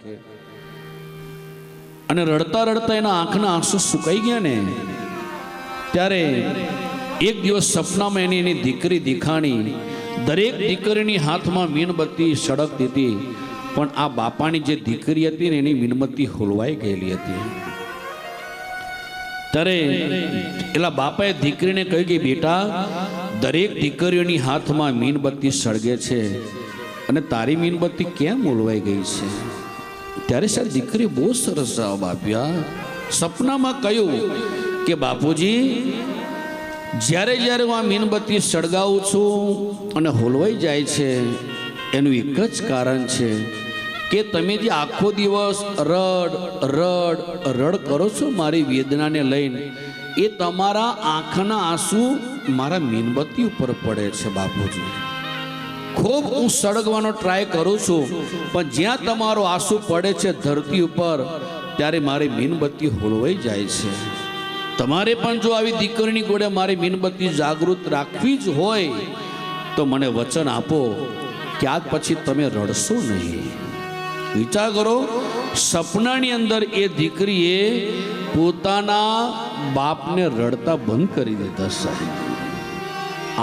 કે. અને રડતા રડતા એના આંખના આંસુ સુકાઈ ગયા ને ત્યારે એક દિવસ સપનામાં એની દીકરી દેખાણી. દરેક દીકરીની હાથમાં મીણબત્તી સળગતી હતી, પણ આ બાપાની જે દીકરી હતી ને એની મીણબત્તી હોલવાઈ ગયેલી હતી. ત્યારે એલા બાપાએ દીકરીને કહ્યું કે બેટા, દરેક દીકરીઓની હાથમાં મીણબત્તી સળગે છે અને તારી મીણબત્તી કેમ હોલવાઈ ગઈ છે? ત્યારે સર દીકરી બહુ સરસ જવાબ આપ્યા. સપનામાં કહ્યું કે બાપુજી, જ્યારે જ્યારે હું આ મીણબત્તી સળગાવું છું અને હોલવાઈ જાય છે, એનું એક જ કારણ છે કે તમે જે આખો દિવસ રડ રડ રડ કરો છો મારી વેદનાને લઈને, એ તમારા આંખના આંસુ મારા મીણબત્તી ઉપર પડે છે બાપુજી. ખૂબ હું સળગવાનો ટ્રાય કરું છું, પણ જ્યાં તમારો આંસુ પડે છે ધરતી ઉપર, ત્યારે મારી મીણબત્તી હોલવાઈ જાય છે. તમારે પણ જો આવી દીકરીની ગોળે મારી મીણબત્તી જાગૃત રાખવી જ હોય તો મને વચન આપો કે આજ પછી તમે રડશો નહીં. વિચાર કરો, સપનાની અંદર એ દીકરીએ પોતાના બાપને રડતા બંધ કરી દીધા. સાહેબ,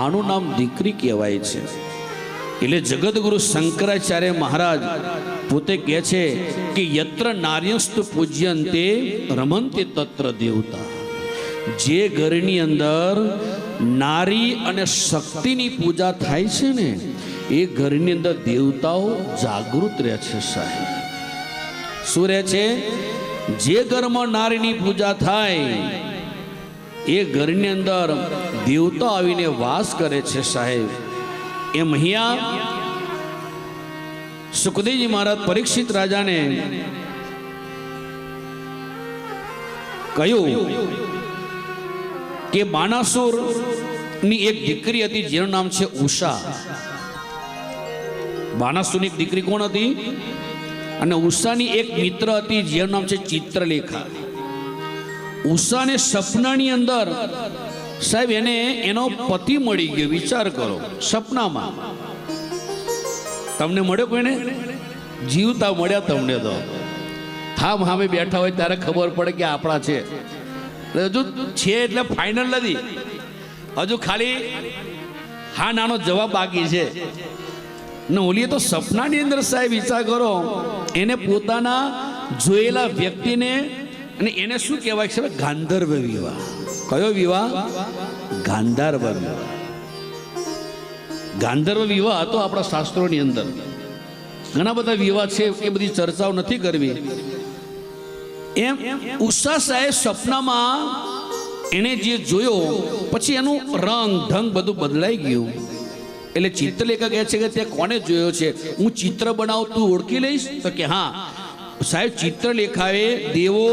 આનું નામ દીકરી કહેવાય છે. એટલે જગતગુરુ શંકરાચાર્ય મહારાજ પોતે કહે છે કે યત્ર નાર્યસ્તુ પૂજ્યંતે રમંતે તત્ર દેવતા. જે ઘરની અંદર નારી અને શક્તિની પૂજા થાય છે ને, એ ઘરની અંદર દેવતાઓ જાગૃત રહે છે. સાહેબ, શું રહે છે? જે ઘરમાં નારીની પૂજા થાય એ ઘરની અંદર દેવતા આવીને વાસ કરે છે. સાહેબ, એમ અહીંયા સુખદેવજી મહારાજ પરીક્ષિત રાજાને કહ્યું કે બાનાસુર ની એક દીકરી હતી જેનું નામ છે ઉષા. બાનાસુરની એક દીકરી કોણ હતી? અને ઉષાની એક મિત્ર હતી જેનું નામ છે ચિત્રલેખા. ઉષાને સપનાની અંદર સાહેબ એને એનો પતિ મળી ગયો. વિચાર કરો, સપનામાં તમને મળ્યો કોઈને? જીવતા મળ્યા તમને તો હા સામે બેઠા હોય ત્યારે ખબર પડે કે આપણા છે. હજુ છે એટલે ફાઇનલ નથી, હજુ ખાલી હા નાનો જવાબ બાકી છે ને. ઓલી તો સપનાની અંદર સાહેબ વિચાર કરો, એને પોતાના જોયેલા વ્યક્તિને, અને એને શું કહેવાય છે? ગાંધર્વ વિવાહ. કયો વિવાહ? ગાંધર્વ વિવાહ. ગાંધર્વ વિવાહ હતો આપણા શાસ્ત્રોની અંદર. ઘણા બધા વિવાહ છે, એ બધી ચર્ચાઓ નથી કરવી. એમ ઉષા સાહેબ સપનામાં એને જે જોયો, પછી એનું રંગ ઢંગ બધું બદલાઈ ગયું. એટલે ચિત્રલેખા કહે છે કે તે કોને જોયો છે? હું ચિત્ર બનાવતું ઓળખી લઈશ? તો કે હા સાહેબ, ચિત્રલેખાએ દેવો,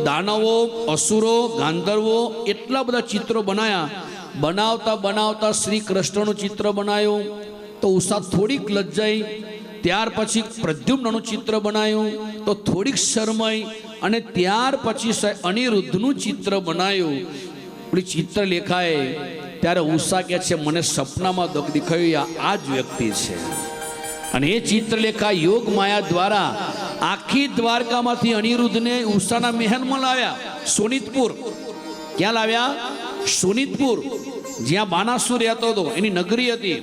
દાનવો, અસુરો, ગાંધર્વો એટલા બધા ચિત્રો બનાવ્યા. બનાવતા બનાવતા શ્રી કૃષ્ણનું ચિત્ર બનાવ્યું તો ઉષા થોડીક લજ્જાઈ. ત્યાર પછી પ્રદ્યુમ્નનું ચિત્ર બનાવ્યું તો થોડીક શરમાઈ. અને ત્યાર પછી અનિરુદ્ધનું ચિત્ર બનાવ્યું. પેલી ચિત્રલેખાએ ત્યારે ઉષા કહે છે મને સપનામાં દેખાયું આ જ વ્યક્તિ છે. અને એ ચિત્રલેખા યોગ માયા દ્વારા આખી દ્વારકામાંથી અનિરુદ્ધને ઉષાના મહેલમાં લાવ્યા. સોનિતપુર. ક્યાં લાવ્યા? સોનિતપુર, જ્યાં બાનાસુર રહેતો હતો, એની નગરી હતી.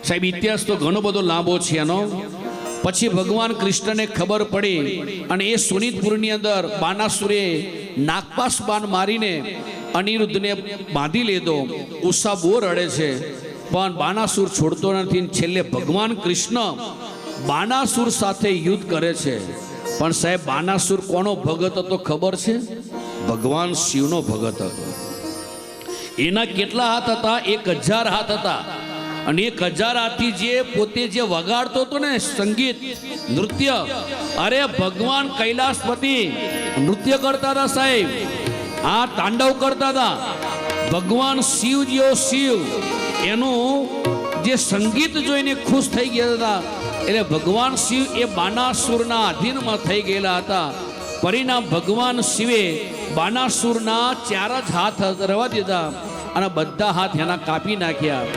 સાહેબ, ઇતિહાસ તો ઘણો બધો લાંબો છે એનો. પછી ભગવાન કૃષ્ણને ખબર પડી અને એ સોનિતપુરની અંદર બાનાસુરે નાગપાસ બાણ મારીને અનિરુદ્ધને બાંધી લીધો. ઉષા બહુ રડે છે, પણ બાનાસુર છોડતો નથી. છેલ્લે ભગવાન કૃષ્ણ બાનાસુર સાથે યુદ્ધ કરે છે. પણ સાહેબ, બાનાસુર કોનો ભગત હતો ખબર છે? ભગવાન શિવનો ભગત હતો. એના કેટલા હાથ હતા? 1000 હાથ હતા. અને 1000 હાથથી જે પોતે જે વગાડતો હતો ને સંગીત, નૃત્ય, અરે ભગવાન કૈલાસપતિ નૃત્ય કરતા હતા સાહેબ. આ તાંડવ કરતા હતા. ભગવાન શિવજીઓ શિવ એનું જે સંગીત જોઈને ખુશ થઈ ગયા હતા. એટલે ભગવાન શિવ એ બાનાસુરના અધીનમાં થઈ ગયેલા હતા. પરિણામ ભગવાન શિવે બાનાસુરના 4 જ હાથ રહેવા દીધા અને બધા હાથ એના કાપી નાખ્યા.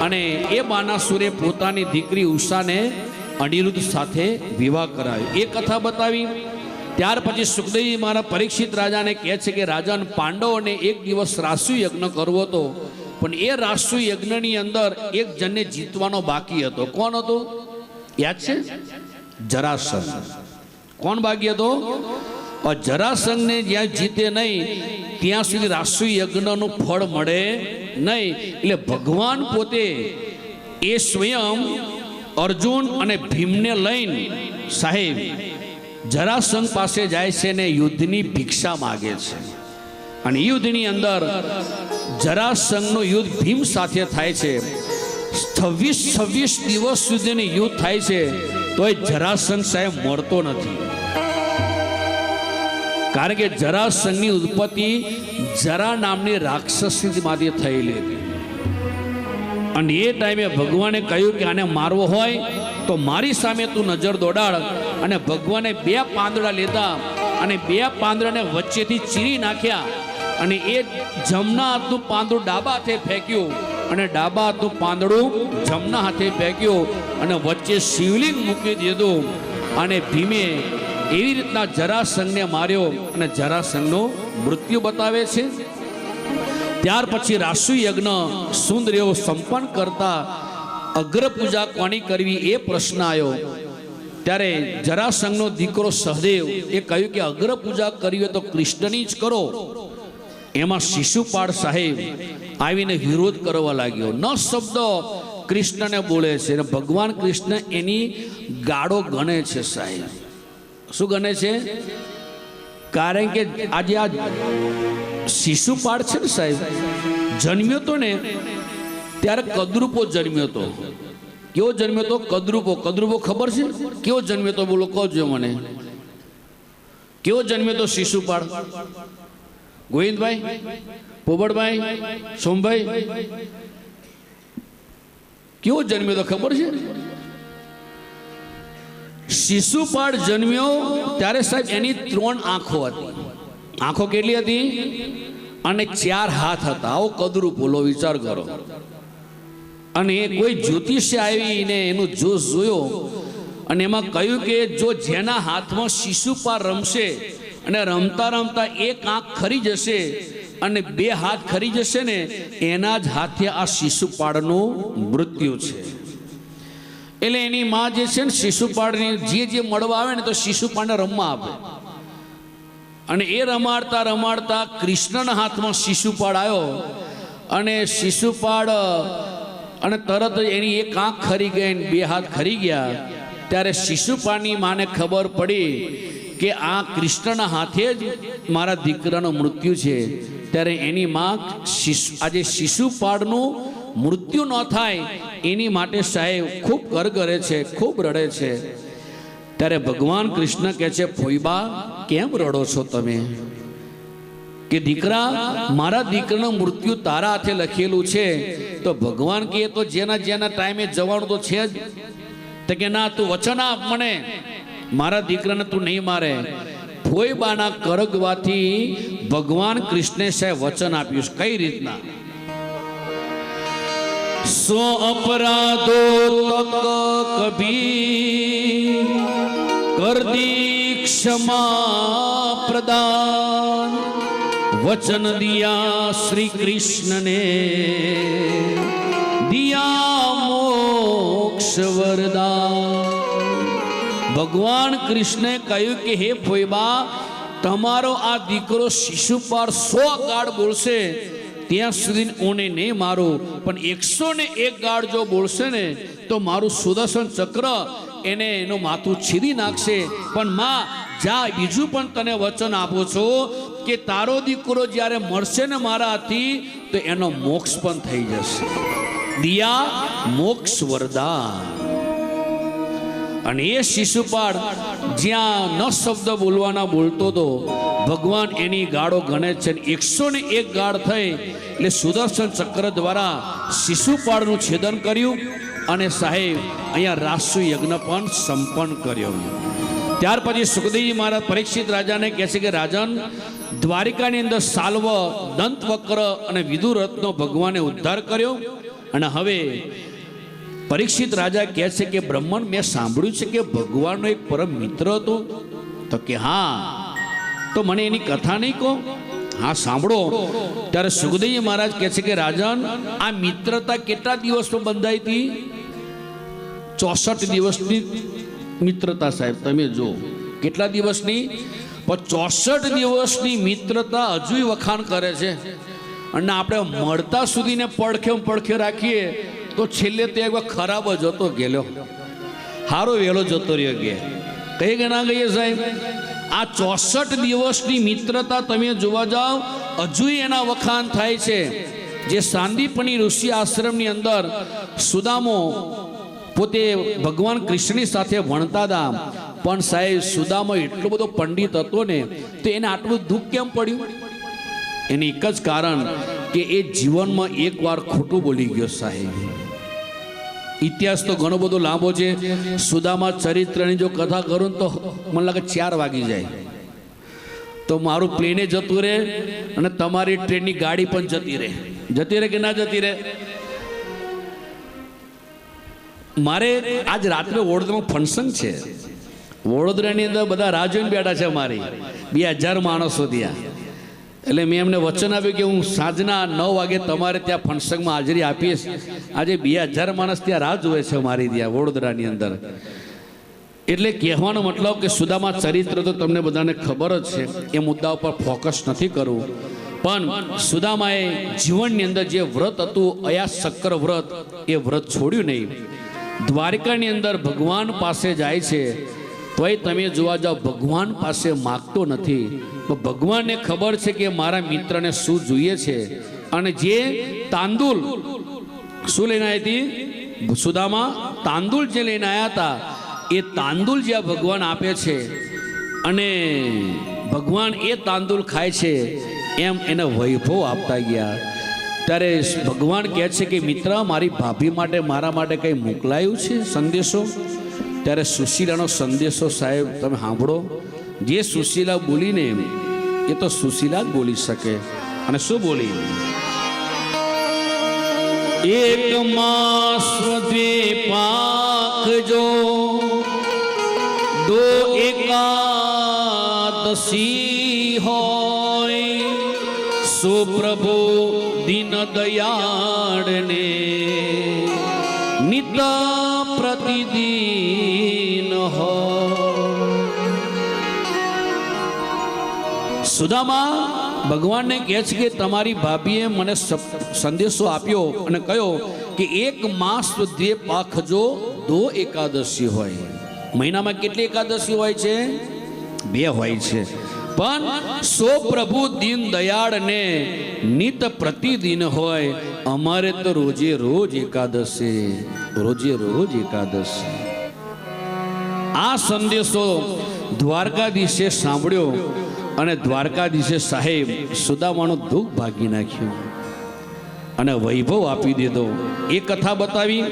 અને એ બાનાસુરે પોતાની દીકરી ઉષાને અનિરુદ્ધ સાથે વિવાહ કરાવ્યો. એ કથા બતાવી. ત્યાર પછી સુખદેવજી મહારાજ પરીક્ષિત રાજાને કહે છે કે રાજાને પાંડવોને એક દિવસ રાસુ યજ્ઞ કરવો હતો, પણ એ રાસુ યજ્ઞની અંદર એક જણને જીતવાનો બાકી હતો. કોણ હતો યાદ છે? જરાસંઘ. કોણ બાકી હતો? જરાસંઘને જ્યાં જીતે નહીં ત્યાં સુધી રાસુ યજ્ઞનું ફળ મળે નહીં. એટલે ભગવાન પોતે એ સ્વયં અર્જુન અને ભીમને લઈને સાહેબ જરાસંઘ પાસે જાય છે ને યુદ્ધની ભિક્ષા માગે છે. અને યુદ્ધની અંદર જરાસંઘનું યુદ્ધ ભીમ સાથે થાય છે. 26 દિવસ સુધીનું યુદ્ધ થાય છે તોય જરાસંઘ સાહેબ મળતો નથી. કારણ કે જરાસંઘની ઉત્પત્તિ જરા નામની રાક્ષસીમાંથી થયેલી હતી. અને એ ટાઈમે ભગવાને કહ્યું કે આને મારવો હોય તો મારી સામે તું નજર દોડાડ. અને ભગવાને 2 પાંદડા લીધા અને 2 પાંદડાને વચ્ચેથી ચીરી નાખ્યા. અને એ જમણા હાથનું પાંદડું ડાબા હાથે ફેંક્યું અને ડાબા હાથનું પાંદડું જમણા હાથે ફેંક્યું અને વચ્ચે શિવલિંગ મૂકી દીધું. અને ભીમે એવી રીતના જરાસંઘને માર્યો અને જરાસંઘનું મૃત્યુ બતાવે છે. ત્યાર પછી રાસુ યજ્ઞ સુંદર એવો સંપન્ન કરતા અગ્ર પૂજા કોની કરવી એ પ્રશ્ન આવ્યો. ત્યારે જરાસંઘનો દીકરો સહદેવ એ કહ્યું કે અગ્ર પૂજા કરવી હોય તો કૃષ્ણની જ કરો. એમાં શિશુપાળ સાહેબ આવીને વિરોધ કરવા લાગ્યો. ન શબ્દ કૃષ્ણને બોલે છે અને ભગવાન કૃષ્ણ એની ગાળો ગણે છે સાહેબ. શું ગણે છે? કારણ કે આજે આ શિશુપાળ છે ને સાહેબ જન્મ્યો તો ને ત્યારે કદરૂપો જન્મ્યો તો. કેવો જન્મ્યો તો? કદરૂપો. કદરૂપો ખબર છે કેવો જન્મ્યો તો? બોલો કહો મને. કેવો જન્મ્યો તો શિશુપાળ? ગોવિંદભાઈ, પોબડભાઈ, સોમભાઈ, કેવો જન્મ્યો તો ખબર છે? શિશુપાળ જન્મ્યો ત્યારે સાહેબ એની 3 આંખો હતી. આંખો કેટલી હતી? અને 4 હાથ હતા. આવો કદરૂપ. બોલો વિચાર કરો. અને કોઈ જ્યોતિષે આવીને એનું જોશ જોયો અને એમાં કહ્યું કે જો જેના હાથમાં શિશુપાળ રમશે અને રમતા રમતા 1 આંખ ખરી જશે અને 2 હાથ ખરી જશે ને એના જ હાથે આ શિશુપાળનું મૃત્યુ છે. એટલે એની માં જે છે ને શિશુપાળની જે મળવા આવે ને તો શિશુપાળને રમવા આપે. અને એ રમાડતા રમાડતા કૃષ્ણના હાથમાં શિશુપાળ આવ્યો અને શિશુપાળ અને તરત જ એની 1 આંખ ખરી ગઈ અને 2 હાથ ખરી ગયા. ત્યારે શિશુપાળની માને ખબર પડી કે આ કૃષ્ણના હાથે જ મારા દીકરાનું મૃત્યુ છે. ત્યારે એની માં આજે શિશુપાળનું મૃત્યુ ન થાય એની માટે સાહેબ ખૂબ કરગરે છે, ખૂબ રડે છે. ત્યારે ભગવાન કૃષ્ણ કહે છે ફોઈબા કેમ રડો છો તમે? કે દીકરા મારા દીકરાનું મૃત્યુ તારા હાથે લખેલું છે. તો ભગવાન કહે તો જેના ટાઈમે જવાનું તો છે જ. તો કે ના તું વચન આપ મને મારા દીકરાને તું નહીં મારે. ફોઈબાના કરગવાથી ભગવાન કૃષ્ણે સાહેબ વચન આપ્યું. કઈ રીતના? સો અપરાધો તક કભી કર દી ક્ષમા પ્રદાન વચન દિયા શ્રી કૃષ્ણ ને દિયા મોક્ષ વરદાન. ભગવાન કૃષ્ણે કહ્યું કે હે ફોઈબા તમારો આ દીકરો શિશુપાળ 100 ગાળ બોલશે ત્યાં સુધી હું નહીં મારું, પણ 101 ગાળ જો બોલશે ને તો મારું સુદર્શન ચક્ર એનું માથું છીરી નાખશે. પણ માં જા બીજું પણ તને વચન આપું છું કે તારો દીકરો જ્યારે મળશે ને મારાથી તો એનો મોક્ષ પણ થઈ જશે. દિયા મોક્ષ વરદાન. અને એ શિશુપાળ જ્યાં ન શબ્દ બોલવાના બોલતો હતો ભગવાન એની ગાળો ગણે છે. 101 ગાળ થઈ એટલે સુદર્શન ચક્ર દ્વારા શિશુપાળનું છેદન કર્યું અને સાહેબ અહીંયા રાસુ યજ્ઞ પણ સંપન્ન કર્યો. ત્યાર પછી સુખદેવજી મહારાજ પરીક્ષિત રાજાને કહે છે કે રાજન દ્વારિકાની અંદર સાલ્વ, દંતવક્ર અને વિદુરથનો ભગવાને ઉદ્ધાર કર્યો અને હવે પરીક્ષિત રાજા કહે છે કે બ્રહ્મણ, મેં સાંભળ્યું છે કે ભગવાનનો એક પરમ મિત્ર હતો. તો કે હા, તો મને એની કથા નહીં કહો. હા સાંભળો. ત્યારે સુખદેવ મહારાજ કહે છે કે રાજન, આ મિત્રતા કેટલા દિવસમાં બંધાઈ હતી? 64 દિવસની મિત્રતા. સાહેબ તમે જો કેટલા દિવસની? પણ 64 દિવસની મિત્રતા હજુય વખાણ કરે છે. અને આપણે મળતા સુધીને પડખે રાખીએ તો છેલ્લે તે એકવાર ખરાબ જ હતો ગયેલો, હારો વેલો જતો રહ્યો કે કઈ કે ના કહીએ સાહેબ. આ 64 દિવસની મિત્રતા તમે જોવા જાઓ હજુય એના વખાણ થાય છે. જે સાંદીપની ઋષિ આશ્રમની અંદર સુદામો પોતે ભગવાન કૃષ્ણની સાથે ભણતા હતા, પણ સાહેબ સુદામો એટલો બધો પંડિત હતો ને, તો એને આટલું દુઃખ કેમ પડ્યું? એનું એક જ કારણ કે એ જીવનમાં એકવાર ખોટું બોલી ગયો સાહેબ. ઇતિહાસ તો ઘણો બધો લાંબો છે. સુદામા ચરિત્રની જો કથા કરું તો મને લાગે 4 વાગી જાય. તો મારું પ્લેને જતું રહે અને તમારી ટ્રેનની ગાડી પણ જતી રહે કે ના જતી રહે. મારે આજ રાત્રે વડોદરામાં ફંક્શન છે. વડોદરાની અંદર બધા રાહ જોઈને બેઠા છે. મારી 2000 માણસો ત્યાં. એટલે મેં એમને વચન આપ્યું કે હું સાંજના 9 વાગે તમારે ત્યાં ફંક્શનમાં હાજરી આપીશ. આજે 2000 માણસ ત્યાં રાહ જોવે છે મારી ત્યાં વડોદરાની અંદર. એટલે કહેવાનો મતલબ કે સુદામા ચરિત્ર તો તમને બધાને ખબર જ છે, એ મુદ્દા ઉપર ફોકસ નથી કરવું. પણ સુદામાએ જીવનની અંદર જે વ્રત હતું, અયાશક્ર વ્રત, એ વ્રત છોડ્યું નહીં. દ્વારકાની અંદર ભગવાન પાસે જાય છે, તોય તમે જોવા જાઓ ભગવાન પાસે માગતો નથી. ભગવાનને ખબર છે કે મારા મિત્રને શું જોઈએ છે. અને જે તાંદુલ શું લઈને આવી હતી સુદામા? તાંદુલ જે લઈને આવ્યા હતા, એ તાંદુલ જ્યાં ભગવાન આપે છે અને ભગવાન એ તાંદુલ ખાય છે, એમ એને વૈભવ આપતા ગયા. ત્યારે ભગવાન કહે છે કે મિત્ર, મારી ભાભી માટે મારા માટે કંઈ મોકલાયું છે સંદેશો? ત્યારે સુશીલાનો સંદેશો સાહેબ તમે સાંભળો. જે સુશીલા બોલીને એ તો સુશીલા જ બોલી શકે. અને શું બોલી? એક માસ દ્વે પાખજો, દો એકાદશી હોય, સુપ્રભુ દીન દયાળને નિત પ્રતિદિન હો. સુદામા ભગવાનને કહે છે કે તમારી ભાભીએ મને સંદેશો આપ્યો અને કહ્યો કે 1 માસ દ્વે પાખજો, 2 એકાદશી હોય. મહિનામાં કેટલી એકાદશી હોય છે? 2 હોય છે. પણ સો પ્રભુ દીન દયાળ ને નિત પ્રતિદિન હોય. અમારે તો રોજે રોજ એકાદશી, રોજે રોજ એકાદશી. આ સંદેશો દ્વારકાધીશે સાંભળ્યો અને દ્વારકાધીશે સાહેબ સુદામાનું દુઃખ ભાગી નાખ્યું અને વૈભવ આપી દીધો. એ કથા બતાવી.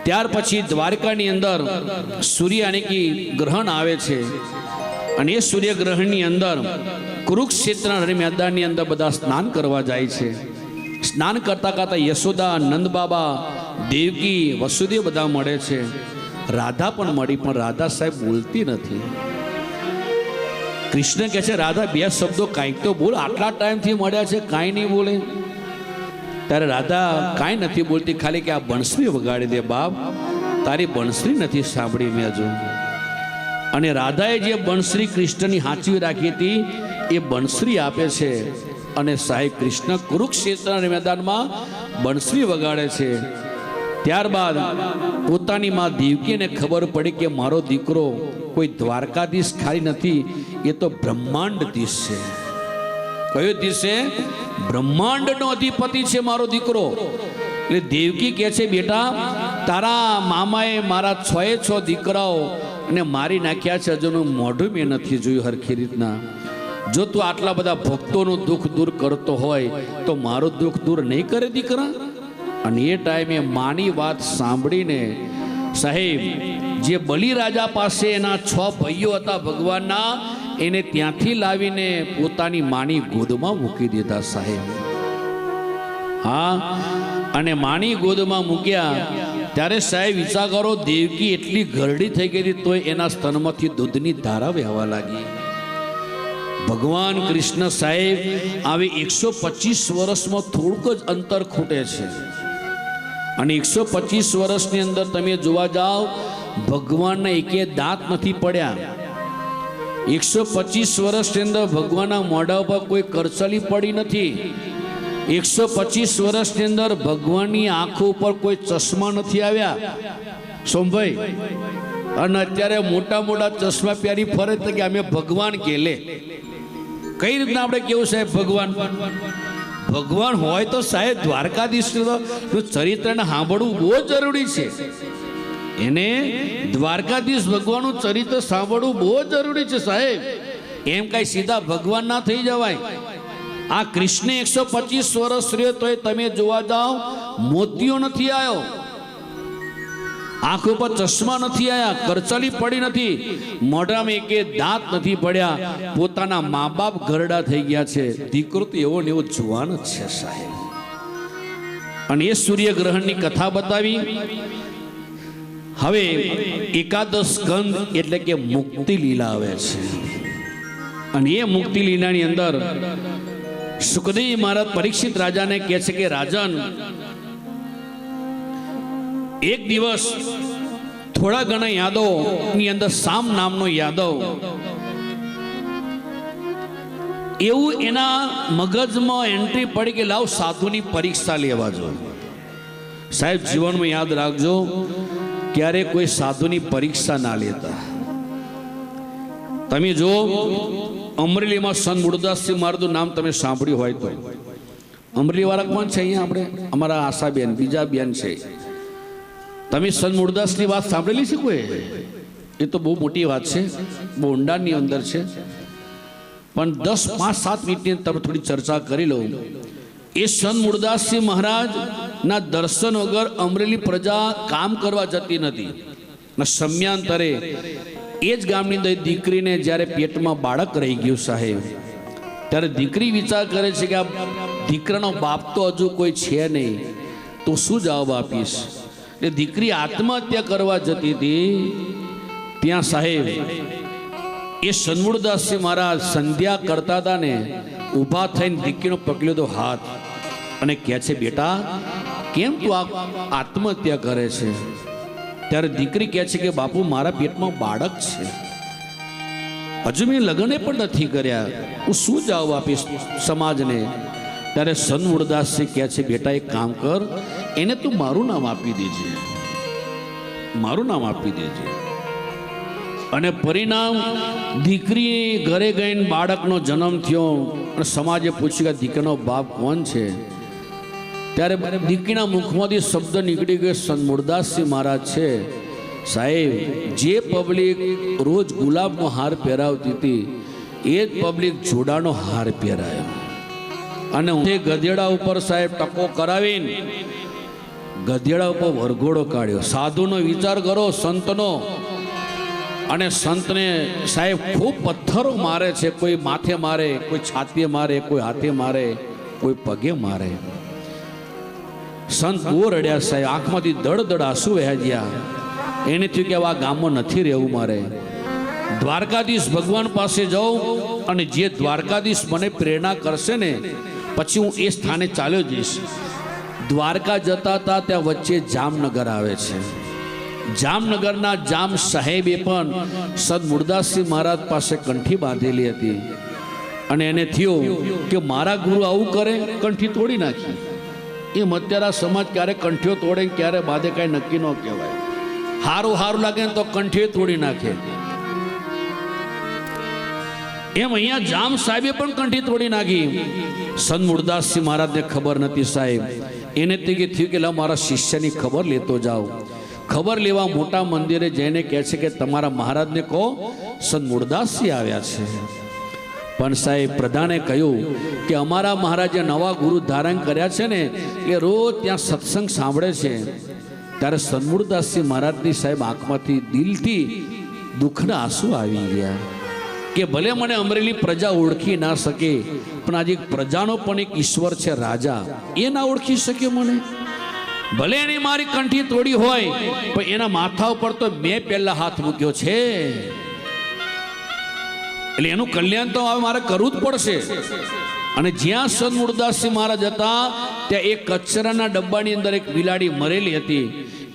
ત્યાર પછી દ્વારકાની અંદર સૂર્યાનિકી ગ્રહણ આવે છે અને એ સૂર્યગ્રહણની અંદર કુરુક્ષેત્રના મેદાનની અંદર બધા સ્નાન કરવા જાય છે. સ્નાન કરતા કરતા યશોદા, નંદ બાબા, દેવકી, વસુદેવ બધા મળે છે. રાધા પણ મળી, પણ રાધા સાહેબ બોલતી નથી. કૃષ્ણ કહે છે રાધા 2 શબ્દો કાંઈક તો બોલ, આટલા ટાઈમથી મળ્યા છે કાંઈ નહીં બોલે. ત્યારે રાધા કાંઈ નથી બોલતી, ખાલી કે આ બંસરી વગાડી દે બાપ, તારી બંસરી નથી સાંભળી મેં હજુ. અને રાધાએ જે બંસરી કૃષ્ણની હાંચવી રાખી હતી એ બંસરી આપે છે અને સાહેબ કૃષ્ણ કુરુક્ષેત્રના મેદાનમાં બંસરી વગાડે છે. ત્યારબાદ પોતાની માં દેવકીને ખબર પડી કે મારો દીકરો કોઈ દ્વારકાધીશ ખાલી નથી, એ તો બ્રહ્માંડધીશ છે. કયો ધીશ છે? બ્રહ્માંડનો અધિપતિ છે મારો દીકરો. એટલે દેવકી કહે છે બેટા, તારા મામાએ મારા 6 દીકરાઓ અને મારી નાખ્યા છે, હજુનું મોઢું મેં નથી જોયું હરખી રીતના. જો તું આટલા બધા ભક્તોનું દુઃખ દૂર કરતો હોય તો મારું દુઃખ દૂર નહીં કરે દીકરા. અને એ ટાઈમે માની વાત સાંભળીને સાહેબ જે બલિરાજા પાસે એના 6 ભાઈઓ હતા ભગવાનના, એને ત્યાંથી લાવીને પોતાની માની ગોદમાં મૂકી દીધા સાહેબ. હા, અને માની ગોદમાં મૂક્યા ત્યારે સાહેબ વિચાર કરો, દેવકી એટલી ઘરડી થઈ ગઈ હતી તોય એના સ્તનમાંથી દૂધની ધારા વહેવા લાગી. ભગવાન કૃષ્ણ સાહેબ આવી 125 વર્ષમાં થોડુંક જ અંતર ખૂટે છે, અને 125 વર્ષની અંદર તમે જોવા જાઓ ભગવાનના એકે દાંત નથી પડ્યા. 125 વર્ષની અંદર ભગવાનના મોઢા ઉપર કોઈ કરચલી પડી નથી. 125 વર્ષની અંદર ભગવાનની આંખો ઉપર કોઈ ચશ્મા નથી આવ્યા. સોમભાઈ, અને અત્યારે મોટા મોટા ચશ્મા પહેરી ફરે તો કે અમે ભગવાન કે લે. કઈ રીતના આપણે કેવું સાહેબ ભગવાન ભગવાન હોય તો સાહેબ દ્વારકાધીશનું ચરિત્રને સાંભળવું બહુ જરૂરી છે. એને દ્વારકાધીશ ભગવાનનું ચરિત્ર સાંભળવું બહુ જરૂરી છે સાહેબ. એમ કઈ સીધા ભગવાન ના થઈ જવાય. આ કૃષ્ણ 125 વર્ષ રહ્યો તોય તમે જોવા જાઓ મોતિયો નથી આવ્યો, આંખો પર ચશ્મા નથી આવ્યા, કરચલી પડી નથી, મોઢામાં એકે દાંત નથી પડ્યા. પોતાના મા બાપ ઘરડા થઈ ગયા છે, દીકરો તો એવો ને એવો જુવાન જ છે સાહેબ. અને એ સૂર્યગ્રહણની કથા બતાવી. હવે એકાદશ સ્કંદ એટલે કે મુક્તિ લીલા આવે છે, અને એ મુક્તિ લીલાની અંદર સુખદેવ મહારાજ પરીક્ષિત રાજાને કહે છે કે રાજન, એક દિવસ થોડા ઘણા યાદવ ની અંદર સામ નામનો યાદવ એવું એના મગજમાં એન્ટ્રી પડી કે લાવ સાધુની પરીક્ષા લેવા જો. સાહેબ જીવનમાં યાદ રાખજો, ક્યારે કોઈ સાધુની પરીક્ષા ના લેતા. તમે જો અમરેલીમાં સંત મૂળદાસજી મહારાજનું નામ તમે સાંભળ્યું હોય તો, અમરેલી વાળા કોણ છે અહીંયા? આપણે અમારા આશાબેન, બીજા બેન છે. તમે સંત મૂળદાસની વાત સાંભળેલી છે કોઈ? એ તો બહુ મોટી વાત છે, બહુ ઊંડાણની અંદર છે. પણ 10, 5, 7 મિનિટની તમે થોડી ચર્ચા કરી લો. એ સંત મૂળદાસજી મહારાજના દર્શન વગર અમરેલી પ્રજા કામ કરવા જતી નથી. સમયાંતરે એ જ ગામની અંદર દીકરીને જ્યારે પેટમાં બાળક રહી ગયું સાહેબ, ત્યારે દીકરી વિચાર કરે છે કે આ દીકરાનો બાપ તો હજુ કોઈ છે નહીં, તો શું જવાબ આપીશ? એ દીકરી આત્મહત્યા કરવા જતી હતી. ત્યાં સાહેબ એ સન્મૂળદાસજી મહારાજ સંધ્યા કરતા હતા ને, ઊભા થઈને દીકરીનો પકડ્યો તો હાથ અને કહે છે, બેટા કેમ તું આત્મહત્યા કરે છે? ત્યારે દીકરી કહે છે કે બાપુ મારા પેટમાં બાળક છે, હજુ મેં લગ્ન પણ નથી કર્યા, હું શું જવાબ આપીશ સમાજને? ત્યારે સંત મૂળદાસજી કહે છે, બેટા એક કામ કર, એને તું મારું નામ આપી દેજે, મારું નામ આપી દેજે. અને પરિણામ દીકરી ઘરે ગઈને બાળકનો જન્મ થયો અને સમાજે પૂછ્યું કે દીકરાનો બાપ કોણ છે? ત્યારે દીકરીના મુખમાંથી શબ્દ નીકળી ગયો, સંત મૂળદાસજી મહારાજ છે. સાહેબ જે પબ્લિક રોજ ગુલાબનો હાર પહેરાવતી હતી એ જ પબ્લિક જોડાનો હાર પહેરાયો. અને તે ગધેડા ઉપર સાહેબ ટકો કરાવીને ગધેડા ઉપર વરઘોડો કાઢ્યો. સાધુનો વિચાર કરો, સંતનો. અને સંતને સાહેબ ખૂબ પથ્થરો મારે છે, કોઈ માથે મારે, કોઈ છાતીએ મારે, કોઈ હાથે મારે, કોઈ પગે મારે. સંત બહુ રડ્યા સાહેબ, આંખમાંથી દળ આંસુ વહેજ્યા. એને થયું કે આ ગામમાં નથી રહેવું મારે, દ્વારકાધીશ ભગવાન પાસે જાઉં અને જે દ્વારકાધીશ મને પ્રેરણા કરશે ને પછી હું એ સ્થાને ચાલ્યો જઈશ. દ્વારકા જતા હતા ત્યાં વચ્ચે જામનગર આવે છે. જામનગરના જામ સાહેબે પણ સંત મૂળદાસજી મહારાજ પાસે કંઠી બાંધેલી હતી. અને એને થયું કે મારા ગુરુ આવું કરે, કંઠી તોડી નાખી. એમ અત્યારે સમાજ ક્યારે કંઠીઓ તોડે ક્યારે બાંધે કાંઈ નક્કી ન કહેવાય. હારું લાગે ને તો કંઠીઓ તોડી નાખે. એમ અહીંયા જામ સાહેબે પણ કંઠી તોડી નાખી. સંત મૂળદાસજી મહારાજને ખબર નથી સાહેબ. એને તે થયું કે મારા શિષ્યની ખબર લેતો જાઓ. ખબર લેવા મોટા મંદિરે જઈને કહે છે કે તમારા મહારાજને કહો સંત મૂળદાસજી આવ્યા છે. પણ સાહેબ પ્રધાને કહ્યું કે અમારા મહારાજે નવા ગુરુ ધારણ કર્યા છે ને એ રોજ ત્યાં સત્સંગ સાંભળે છે. ત્યારે સંત મૂળદાસજી મહારાજની સાહેબ આંખમાંથી દિલથી દુઃખના આંસુ આવી ગયા કે ભલે મને અમરેલી પ્રજા ઓળખી ના શકે, પણ આજે પ્રજાનો પણ એક ઈશ્વર છે રાજા, એ ના ઓળખી શક્યો મને. ભલે એની મારી કંઠી તોડી હોય પણ એના માથા ઉપર તો મેં પહેલા હાથ મૂક્યો છે, એટલે એનું કલ્યાણ તો હવે મારે કરવું જ પડશે. અને જ્યાં સંત મૂળદાસજી મહારાજ હતા ત્યાં એક કચરાના ડબ્બાની અંદર એક બિલાડી મરેલી હતી.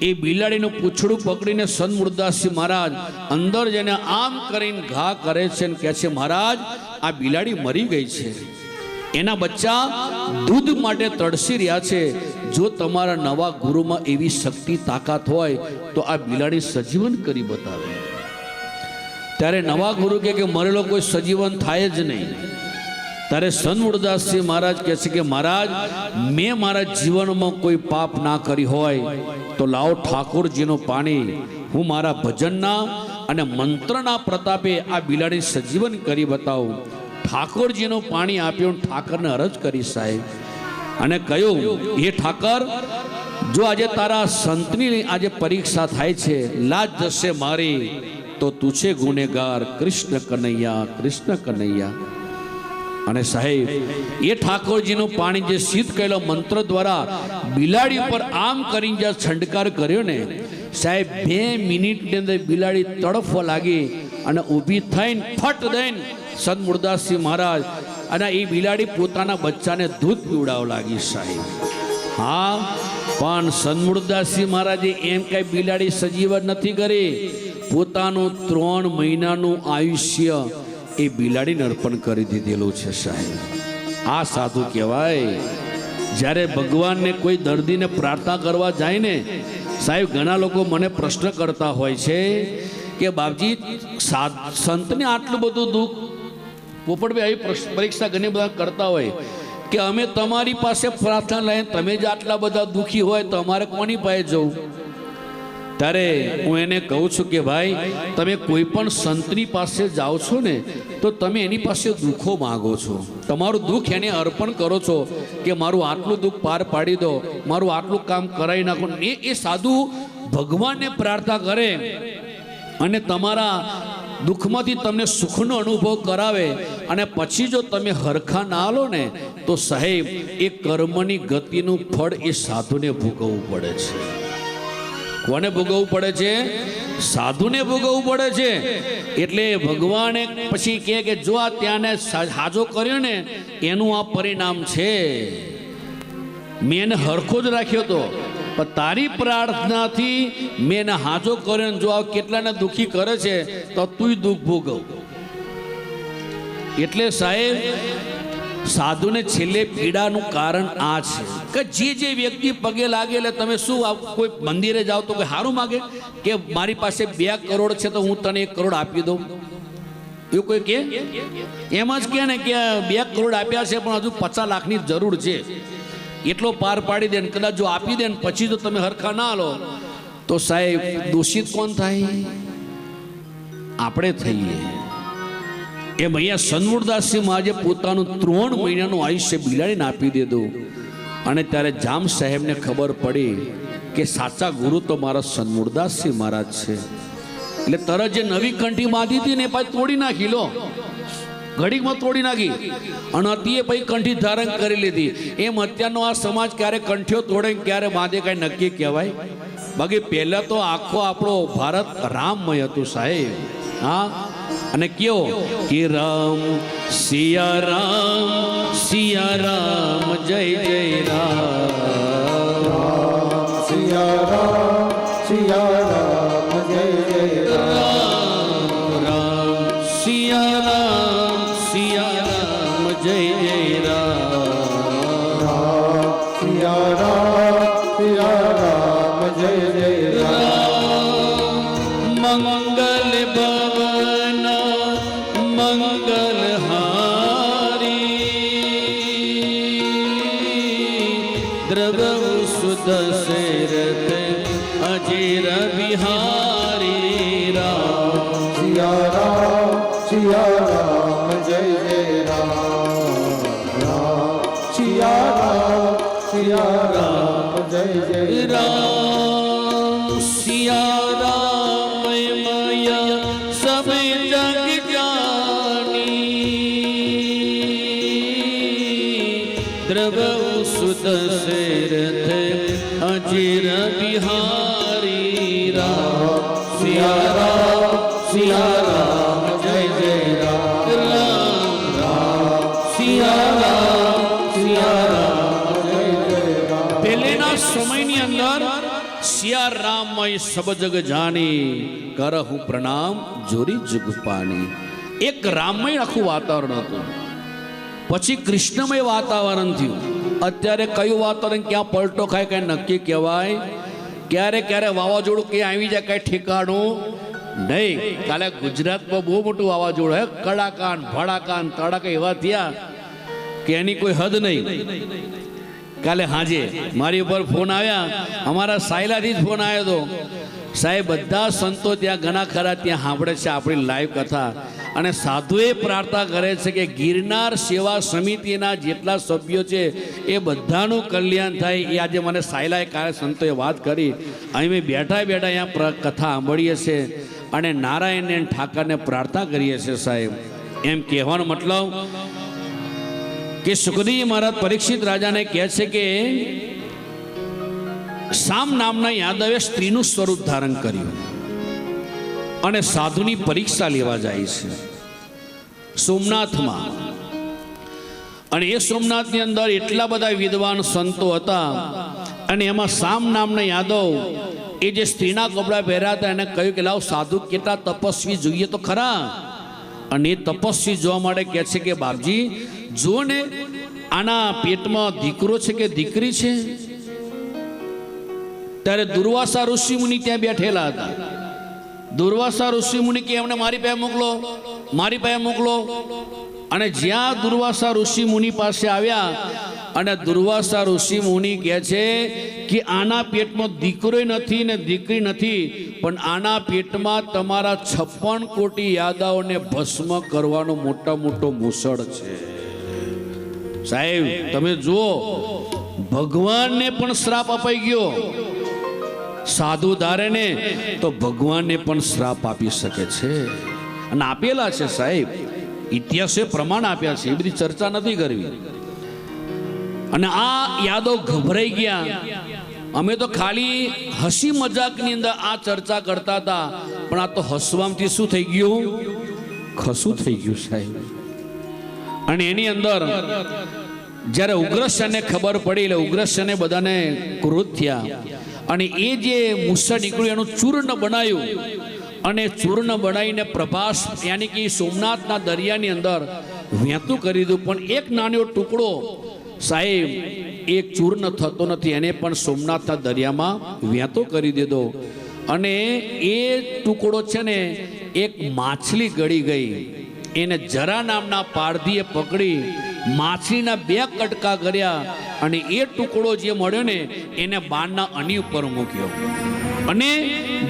એ બિલાડીનું પૂંછડું પકડીને સંત મૂળદાસજી મહારાજ અંદર જઈને આમ કરીને ઘા કરે છે અને કહે છે, મહારાજ આ બિલાડી મરી ગઈ છે, એના બચ્ચા દૂધ માટે તડસી રહ્યા છે. જો તમારા નવા ગુરુમાં એવી શક્તિ તાકાત હોય તો આ બિલાડી સજીવન કરી બતાવે. ત્યારે નવા ગુરુ કે મરેલો કોઈ સજીવન થાય જ નહીં. ત્યારે સંત મૂળદાસજી મહારાજ કહે છે કે મહારાજ મેં મારા જીવનમાં કોઈ પાપ ના કરી હોય તો લાવો ઠાકોરજીનું પાણી, હું મારા ભજનના અને મંત્રના પ્રતાપે આ બિલાડી સજીવન કરી બતાવું. ઠાકોરજીનું પાણી આપ્યું, ઠાકરને અરજ કરી સાહેબ, અને કહ્યું, હે ઠાકર, જો આજે તારા સંતની આજે પરીક્ષા થાય છે, લાજ જશે મારી, તો તું છે ગુનેગાર, કૃષ્ણ કનૈયા, કૃષ્ણ કનૈયા. અને સાહેબ એ ઠાકોરજીનું પાણી જે સિદ્ધ કરેલો મંત્ર દ્વારા બિલાડી ઉપર આમ કરીને જ્યાં છંડકાર કર્યો ને સાહેબ, 2 મિનિટની અંદર બિલાડી તડફવા લાગી અને ઊભી થઈને ફટ દઈને સંત મૂળદાસજી મહારાજ અને એ બિલાડી પોતાના બચ્ચાને દૂધ પીવડાવવા લાગી સાહેબ. હા, પણ સંત મૂળદાસજી મહારાજે એમ કઈ બિલાડી સજીવન નથી કરી, પોતાનું 3 મહિનાનું આયુષ્ય એ બિલાડીને અર્પણ કરી દીધેલું છે સાહેબ. આ સાધુ કહેવાય. જ્યારે ભગવાનને કોઈ દર્દીને પ્રાર્થના કરવા જાય ને સાહેબ, ઘણા લોકો મને પ્રશ્ન કરતા હોય છે કે બાપજી સંતને આટલું બધું દુઃખ, પોપટભાઈ આવી પરીક્ષા ઘણી બધા કરતા હોય કે અમે તમારી પાસે પ્રાર્થના લઈને તમે જ આટલા બધા દુઃખી હોય તો અમારે કોની પાસે જવું? ત્યારે હું એને કહું છું કે ભાઈ, તમે કોઈ પણ સંતની પાસે જાઓ છો ને તો તમે એની પાસે દુઃખો માગો છો, તમારું દુઃખ એને અર્પણ કરો છો કે મારું આટલું દુઃખ પાર પાડી દો, મારું આટલું કામ કરાવી નાખો. એ સાધુ ભગવાનને પ્રાર્થના કરે અને તમારા દુઃખમાંથી તમને સુખનો અનુભવ કરાવે અને પછી જો તમે હરખા ના લો ને તો સાહેબ એ કર્મની ગતિનું ફળ એ સાધુને ભોગવવું પડે છે. કોને ભોગવવું પડે છે? સાધુને ભોગવવું પડે છે. એટલે ભગવાને પછી કહે કે જો આ ત્યાંને હાજો કર્યો ને એનું આ પરિણામ છે. મેં એને હરખો જ રાખ્યો હતો પણ તારી પ્રાર્થનાથી મેં એને હાજો કર્યો, જો આ કેટલાને દુઃખી કરે છે તો તું દુઃખ ભોગવ. એટલે સાહેબ સાધુને છેલ્લે પીડાનું કારણ આ છે કે જે વ્યક્તિ પગે લાગે એટલે તમે શું કોઈ મંદિરે જાઓ તો કોઈ સારું માગે કે મારી પાસે 2 કરોડ છે તો હું તને 1 કરોડ આપી દઉં, એવું કોઈ કે? એમ જ કે ને કે 2 કરોડ આપ્યા છે પણ હજુ 50 લાખની જરૂર છે, એટલો પાર પાડી દે ને કદાચ જો આપી દે ને પછી તો તમે હરખા ના લો તો સાહેબ દોષિત કોણ થાય? આપણે થઈએ. એમ અહીંયા સંત મૂળદાસજી મહારાજે પોતાનું 3 મહિનાનું આયુષ્ય બિલાડીને આપી દીધું. અને ત્યારે જામ સાહેબને ખબર પડી કે સાચા ગુરુ તો મારા સંત મૂળદાસજી મહારાજ છે. એટલે તરત જે નવી કંઠી બાંધી હતી ને એ પાછી તોડી નાખી, લો ઘડીકમાં તોડી નાખી અને અતિએ પછી કંઠી ધારણ કરી લીધી. એમ અત્યારનો આ સમાજ ક્યારે કંઠીઓ તોડે ક્યારે બાંધે કઈ નક્કી કહેવાય? બાકી પહેલા તો આખો આપણો ભારત રામમય હતું સાહેબ. હા, અને કયો કે રામ સિયા રામ જય જય રામ, સિયા રામ જય જય રામ, રામ સિયા રામ જય જય રામ, સિયા રામ જય જય રામ. મંગલ ભવન મંગલ હારી, દ્રવ સુદ શરથ અજીર બિહારી રામ. સિયા રામ જય જય રામ, સિયા રામ જય જય રામ. સિયા રામ મય સબ જગ જાની, દ્રવ સુદ શરથ ચિર બિહારી રામ સિયા રામ સિયા રામ જય જય રામ રામ સિયા રામ સિયા રામ જય જય રામ પહેલેના સમયની અંદર સિયા રામમય સબ જગ જાની કરહું પ્રણામ જોરી જુગ પાણી. એક રામમય આખું વાતાવરણ હતું, પછી કૃષ્ણમય વાતાવરણ થયું. અત્યારે કયું વાતાવરણ ક્યાં પલટો ખાય કઈ નક્કી કહેવાય? ક્યારે ક્યારે વાવાઝોડું ક્યાં આવી જાય કઈ ઠેકાણું નહીં. કાલે ગુજરાતમાં બહુ મોટું વાવાઝોડું હે, કડાકાન ભડાકાન તડાકા એવા થયા કે એની કોઈ હદ નહીં. કાલે હાજે મારી ઉપર ફોન આવ્યા, અમારા સાયલાથી જ ફોન આવ્યો હતો. સાહેબ બધા સંતો ત્યાં ઘણા ખરા ત્યાં સાંભળે છે આપણી લાઈવ કથા, અને સાધુએ પ્રાર્થના કરે છે કે ગિરનાર સેવા સમિતિના જેટલા સભ્યો છે એ બધાનું કલ્યાણ થાય. એ આજે મને સાયલાએ કાલે સંતોએ વાત કરી. અહીં મેં બેઠા બેઠા અહીંયા કથા સાંભળીએ છીએ અને નારાયણને ઠાકરને પ્રાર્થના કરીએ છીએ. સાહેબ એમ કહેવાનો મતલબ કે સુખદેવ મહારાજ પરીક્ષિત રાજાને કહે છે કે સામ નામના યાદવે સ્ત્રીનું સ્વરૂપ ધારણ કર્યું અને સાધુની પરીક્ષા લેવા જાય છે સોમનાથમાં. અને એ સોમનાથની અંદર એટલા બધા વિદ્વાન સંતો હતા, અને એમાં સામ નામના યાદવ એ જે સ્ત્રીના કપડા પહેર્યા હતા એને કહ્યું કે લાવ સાધુ કેટલા તપસ્વી જોઈએ તો ખરા. અને એ તપસ્વી જોવા માટે કહે છે કે બાપજી જુઓ ને, આના પેટમાં દીકરો છે કે દીકરી છે? ત્યારે દુર્વાસા ઋષિ મુનિ ત્યાં બેઠેલા હતા. દુર્વાસા ઋષિ મુનિ કે એમને મારી પાસે મોકલો, મારી પાસે મોકલો. અને જ્યાં દુર્વાસા ઋષિ મુનિ પાસે આવ્યા, અને દુર્વાસા ઋષિ મુનિ કહે છે કે આના પેટમાં દીકરો નથી ને દીકરી નથી, પણ આના પેટમાં તમારા 56 કોટી યાદાઓને ભસ્મ કરવાનો મોટો મોટો મૂસળ છે. સાહેબ તમે જુઓ, ભગવાનને પણ શ્રાપ અપાઈ ગયો. સાધુ ધારે ને તો ભગવાનને પણ શ્રાપ આપી શકે છે, અને આપેલા છે સાહેબ. ઇતિહાસે પ્રમાણ આપ્યા છે, એ બધી ચર્ચા નથી કરવી. અને આ યાદવ ગભરાઈ ગયા. અમે તો ખાલી હસી મજાકની અંદર આ ચર્ચા કરતા હતા, પણ આ તો હસવામથી શું થઈ ગયું? ખસું થઈ ગયું સાહેબ. અને એની અંદર જ્યારે ઉગ્રસેનને ખબર પડી, એટલે ઉગ્રસેને બધાને ક્રોધ થયા, અને એ જે મૂસળ નીકળ્યું એનું ચૂર્ણ બનાવ્યું, અને ચૂર્ણ બનાવીને પ્રભાસ યાની કે સોમનાથના દરિયાની અંદર વહેતું કરી દીધું. પણ એક નાનો ટુકડો સાહેબ એક ચૂર્ણ થતો નથી, એને પણ સોમનાથના દરિયામાં વહેતો કરી દીધો. અને એ ટુકડો છે ને એક માછલી ગળી ગઈ. એને જરા નામના પારધીએ પકડી માછલીના 2 કટકા કર્યા, અને એ ટુકડો જે મળ્યો ને એને બાણના અણી ઉપર મૂક્યો. અને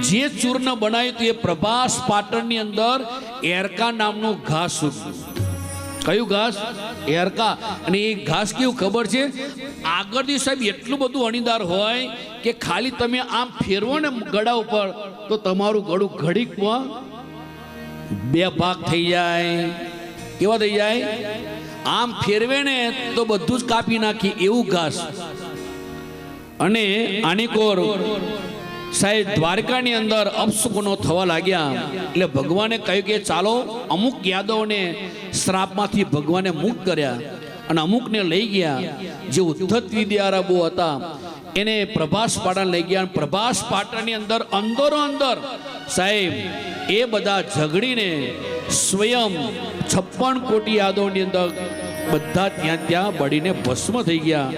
જે ચૂર્ણ બનાવ્યું હતું એ પ્રભાસ પાટણની અંદર એરકા નામનું ઘાસ ઉગ્યું. કયું ઘાસ? એરકા. અને એ ઘાસ કેવું ખબર છે? આગળથી સાહેબ એટલું બધું અણીદાર હોય કે ખાલી તમે આમ ફેરવો ને ગળા ઉપર તો તમારું ગળું ઘડીકમાં 2 ભાગ થઈ જાય. કેવા થઈ જાય? આમ ફેરવે ને તો બધું જ કાપી નાખી એવું ઘાસ. અને આનીકોર સાહેબ દ્વારકાની અંદર અપશુકનો થવા લાગ્યા, એટલે ભગવાને કહ્યું કે ચાલો અમુક યાદવોને શ્રાપમાંથી ભગવાને મુક્ત કર્યા, અને અમુકને લઈ ગયા. જે ઉદ્ધત વિદ્યારા બહુ હતા એને પ્રભાસ પાટણ લઈ ગયા. પ્રભાસ પાટણની અંદર અંદરો અંદર સાહેબ એ બધા ઝઘડીને સ્વયં 56 કોટી યાદવની અંદર બધા ત્યાં બળીને ભસ્મ થઈ ગયા.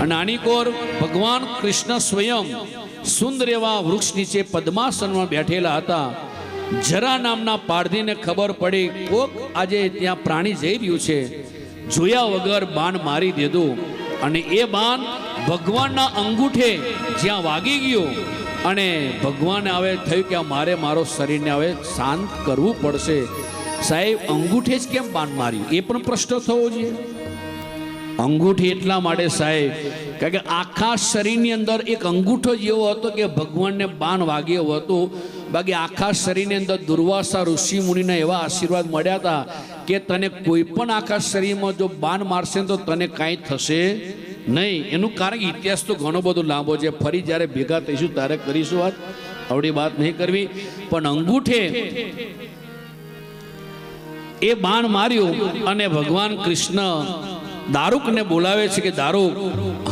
અને આનીકોર ભગવાન કૃષ્ણ સ્વયં સુંદર એવા વૃક્ષ નીચે પદ્માસનમાં બેઠેલા હતા. જરા નામના પારધીને ખબર પડી કોક આજે ત્યાં પ્રાણી જઈ રહ્યું છે, જોયા વગર બાણ મારી દીધું. અને એ બાણ ભગવાનના અંગૂઠે જ્યાં વાગી ગયો, અને ભગવાને હવે થયું કે મારે મારો શરીરને હવે શાંત કરવું પડશે. સાહેબ અંગૂઠે જ કેમ બાણ માર્યું એ પણ પ્રશ્ન થવો જોઈએ. અંગૂઠી એટલા માટે સાહેબ કારણ કે આખા શરીરની અંદર એક અંગૂઠો જેવો હતો કે ભગવાનને બાણ વાગ્યો હતો. બાકી આખા શરીરની અંદર દુર્વાસા ઋષિ મુનિના એવા આશીર્વાદ મળ્યા હતા કે તને કોઈ પણ આખા શરીરમાં જો બાણ મારશે તો તને કાંઈ થશે નહીં. એનું કારણ કે ઇતિહાસ તો ઘણો બધો લાંબો છે. ફરી જ્યારે ભેગા થઈશું ત્યારે કરીશું વાત, આવડી વાત નહીં કરવી. પણ અંગૂઠે એ બાણ માર્યું અને ભગવાન કૃષ્ણ દારૂકને બોલાવે છે કે દારૂક,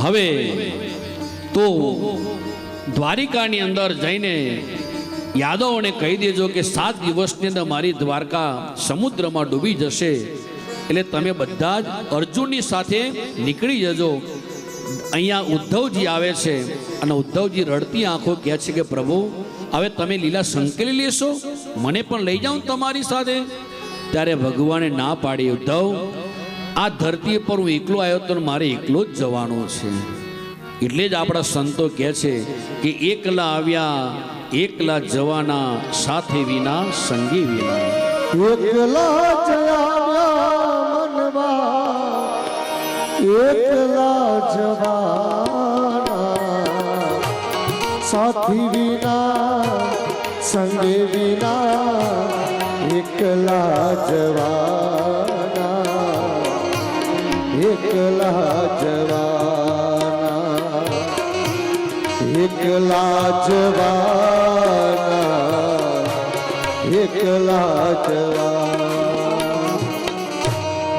હવે તો દ્વારિકાની અંદર જઈને યાદવોને કહી દેજો કે 7 દિવસની અંદર મારી દ્વારકા સમુદ્રમાં ડૂબી જશે, એટલે તમે બધા જ અર્જુનની સાથે નીકળી જજો. અહીંયા ઉદ્ધવજી આવે છે અને ઉદ્ધવજી રડતી આંખો કહે છે કે પ્રભુ, હવે તમે લીલા સંકેલી લેશો, મને પણ લઈ જાઓ તમારી સાથે. ત્યારે ભગવાને ના પાડી, ઉદ્ધવ, આ ધરતી પર હું એકલો આવ્યો તો મારે એકલો જ જવાનો છે. એટલે જ આપણા સંતો કહે છે કે એકલા આવ્યા એકલા જવાના, સાથે વિના સંગી વિના. એકલા જયા મનવા, એકલા જવાના, સાથી વિના સંગે વિના, એકલા જવાના, એકલા જવાના, એકલા જવાના, એકલા જવાના.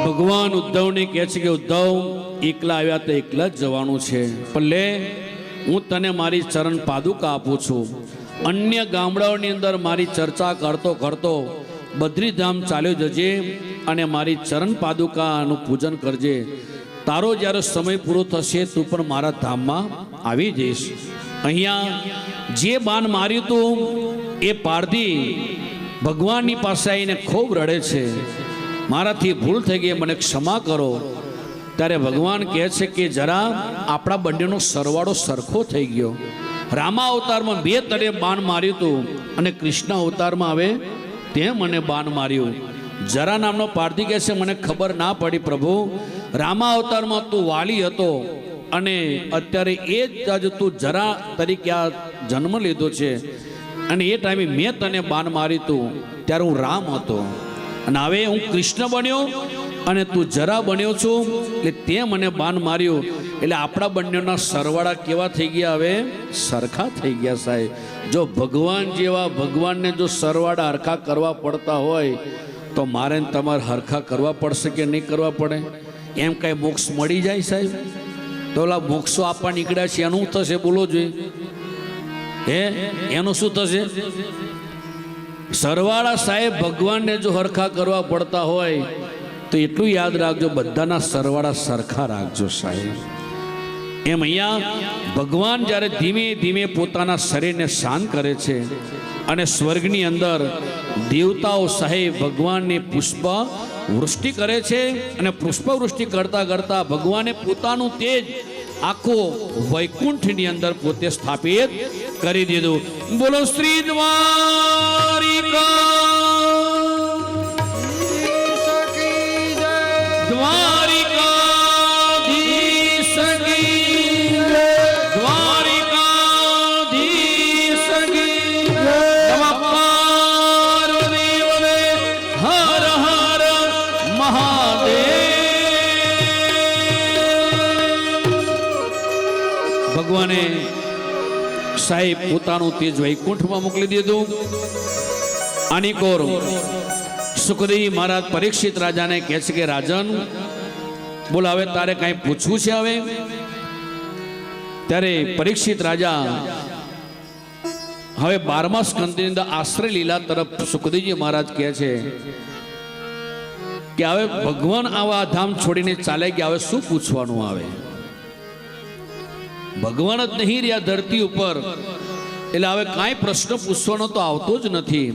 ભગવાન ઉદ્ધવને કહે છે કે ઉદ્ધવ, એકલા આવ્યા તો એકલા જ જવાનું છે, પણ લે, હું તને મારી ચરણ પાદુકા આપું છું. અન્ય ગામડાઓની અંદર મારી ચર્ચા કરતો કરતો બદ્રીધામ ચાલ્યો જજે અને મારી ચરણ પાદુકાનું પૂજન કરજે. તારો જ્યારે સમય પૂરો થશે તું પણ મારા ધામમાં આવી જઈશ. અહીંયા જે બાણ માર્યું તું એ પારધી ભગવાનની પાસે આવીને ખૂબ રડે છે, મારાથી ભૂલ થઈ ગઈ, મને ક્ષમા કરો. ત્યારે ભગવાન કહે છે કે જરા આપણા બંનેનો સરવાળો સરખો થઈ ગયો. રામા અવતારમાં 2 તડે બાણ માર્યું હતું અને કૃષ્ણ અવતારમાં આવે તે મને બાણ માર્યું. જરા નામનો પારધી કહે છે, મને ખબર ના પડી પ્રભુ, રામા અવતારમાં તું વાલી હતો અને અત્યારે એ જ તું જરા તરીકે આ જન્મ લીધો છે, અને એ ટાઈમે મેં તને બાણ માર્યું હતું ત્યારે હું રામ હતો, અને હવે હું કૃષ્ણ બન્યો અને તું જરા બન્યો છું, એટલે તે મને બાણ માર્યું. એટલે આપણા બંનેના સરવાળા કેવા થઈ ગયા? હવે સરખા થઈ ગયા. સાહેબ, જો ભગવાન જેવા ભગવાનને જો સરવાળા હરખા કરવા પડતા હોય તો મારે તમારે હરખા કરવા પડશે કે નહીં કરવા પડે? એમ કાંઈ મોક્ષ મળી જાય સાહેબ? તો ઓલા મોક્ષો આપવા નીકળ્યા છે એનું થશે? બોલો જોઈએ, હે એનું શું થશે? સરવાળા સાહેબ ભગવાનને જો હરખા કરવા પડતા હોય તો એટલું યાદ રાખજો, બધાના સરવાળા સરખા રાખજો સાહેબ. એમ અહીંયા ભગવાન જ્યારે ધીમે ધીમે પોતાના શરીરને શાંત કરે છે અને સ્વર્ગની અંદર દેવતાઓ સાહેબ ભગવાનને પુષ્પ વૃષ્ટિ કરે છે, અને પુષ્પ વૃષ્ટિ કરતા કરતા ભગવાને પોતાનું તેજ આખો વૈકુંઠની અંદર પોતે સ્થાપિત કરી દીધું. બોલો શ્રી દ્વારિકા દ્વારિકાધીશ કી જય, દ્વારિકાધીશ કી જય. પાર્વતીવને હર હર મહાદેવ. ભગવાને સાહેબ પોતાનું તેજ વૈકુંઠમાં મોકલી દીધું. આની કોર સુખદેવ મહારાજ પરીક્ષિત રાજાને કહે છે કે રાજન, બોલ હવે તારે કાંઈ પૂછવું છે? હવે ત્યારે પરીક્ષિત રાજા હવે 12મા સ્કંદની અંદર આશ્રય લીલા તરફ સુખદેવજી મહારાજ કહે છે કે હવે ભગવાન આવા ધામ છોડીને ચાલે ગયા, હવે શું પૂછવાનું આવે? ભગવાન જ નહીં રહ્યા ધરતી ઉપર, એટલે હવે કાંઈ પ્રશ્ન પૂછવાનો તો આવતો જ નથી.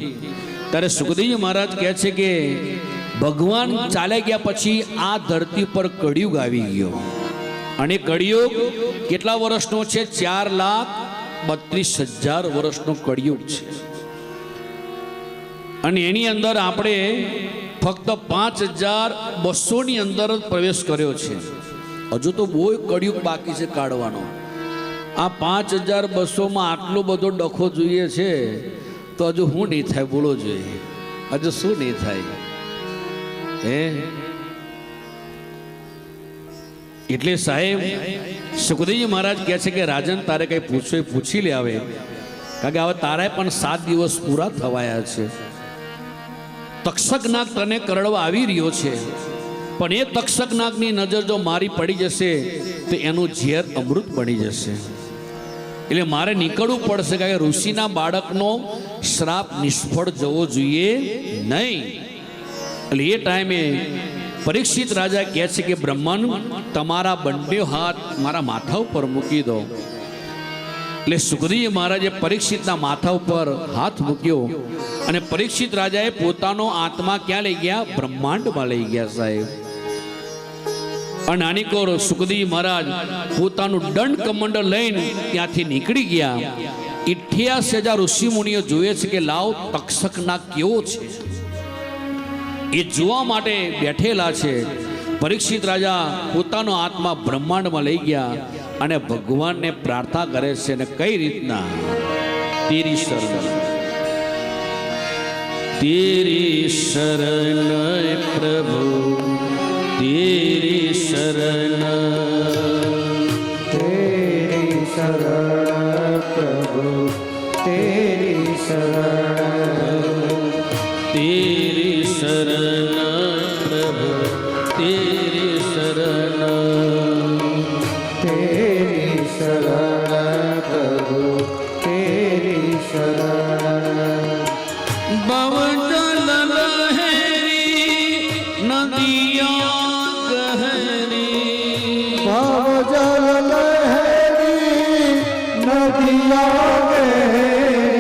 ત્યારે સુખદેવજી મહારાજ કહે છે કે ભગવાન ચાલે ગયા પછી આ ધરતી પર કળિયુગ આવી ગયો, અને કળિયુગ કેટલા વર્ષનો છે? 4,32,000 વર્ષનો કળિયુગ છે. અને એની અંદર આપણે ફક્ત 5,200 ની અંદર જ પ્રવેશ કર્યો છે. હજુ તો બહુ કળિયુગ બાકી છે કાઢવાનો. આ 5,200 માં આટલો બધો ડખો જોઈએ છે તો હજુ શું નહીં થાય? બોલો જોઈએ, હજુ શું નહીં થાય? હે એટલે સાહેબ સુખદેવજી મહારાજ કહે છે કે રાજન તારે કઈ પૂછવું એ પૂછી લે આવે, કારણ કે હવે તારે પણ 7 દિવસ પૂરા થવાયા છે. તક્ષક નાગ તને કરડવા આવી રહ્યો છે, પણ એ તક્ષક નાગની નજર જો મારી પડી જશે તો એનું ઝેર અમૃત બની જશે. એટલે મારે નીકળવું પડશે, કારણ કે ઋષિના બાળકનો શ્રાપ નિષ્ફળ જવો જોઈએ નહીં. એટલે એ ટાઈમે પરીક્ષિત રાજા કહે છે કે બ્રહ્મન, તમારા બંને હાથ મારા માથા ઉપર મૂકી દો. એટલે સુખદેવ મહારાજે પરીક્ષિતના માથા ઉપર હાથ મૂક્યો અને પરીક્ષિત રાજાએ પોતાનો આત્મા ક્યાં લઈ ગયા? બ્રહ્માંડમાં લઈ ગયા સાહેબ. અને નાનીકોર સુખદેવ મહારાજ પોતાનું દંડ કમંડળ લઈને ત્યાંથી નીકળી ગયા. 88,000 ઋષિ મુનિઓ જોયે છે કે લાવ તક્ષક નાગ કેવો છે એ જોવા માટે બેઠેલા છે. પરીક્ષિત રાજા પોતાનો આત્મા બ્રહ્માંડમાં લઈ ગયા અને ભગવાનને પ્રાર્થના કરે છે. અને કઈ રીતના? તેરી શરણ, તેરી શરણ પ્રભુ, તેરી શરણ, तेरी शरण प्रभु तेरी शरण, तेरी शरण प्रभु, तेरी शरण, तेरी शरण प्रभु तेरी शरण, भवजल लहरी नदियाँ गहरी, भवजल लहरी नदियाँ गहरी,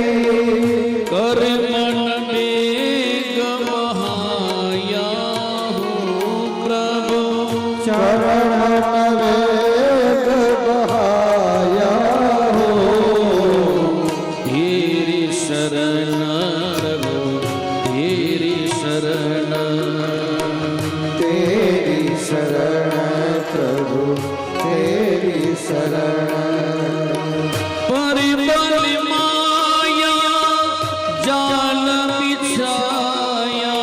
कर मन बेग बहाया हूँ प्रभु, चरण वेग बहाया हो, तेरी शरण प्रभु, तेरी शरण, तेरी शरण प्रभु तेरी शरण, परिबल माया जाल बिछाया,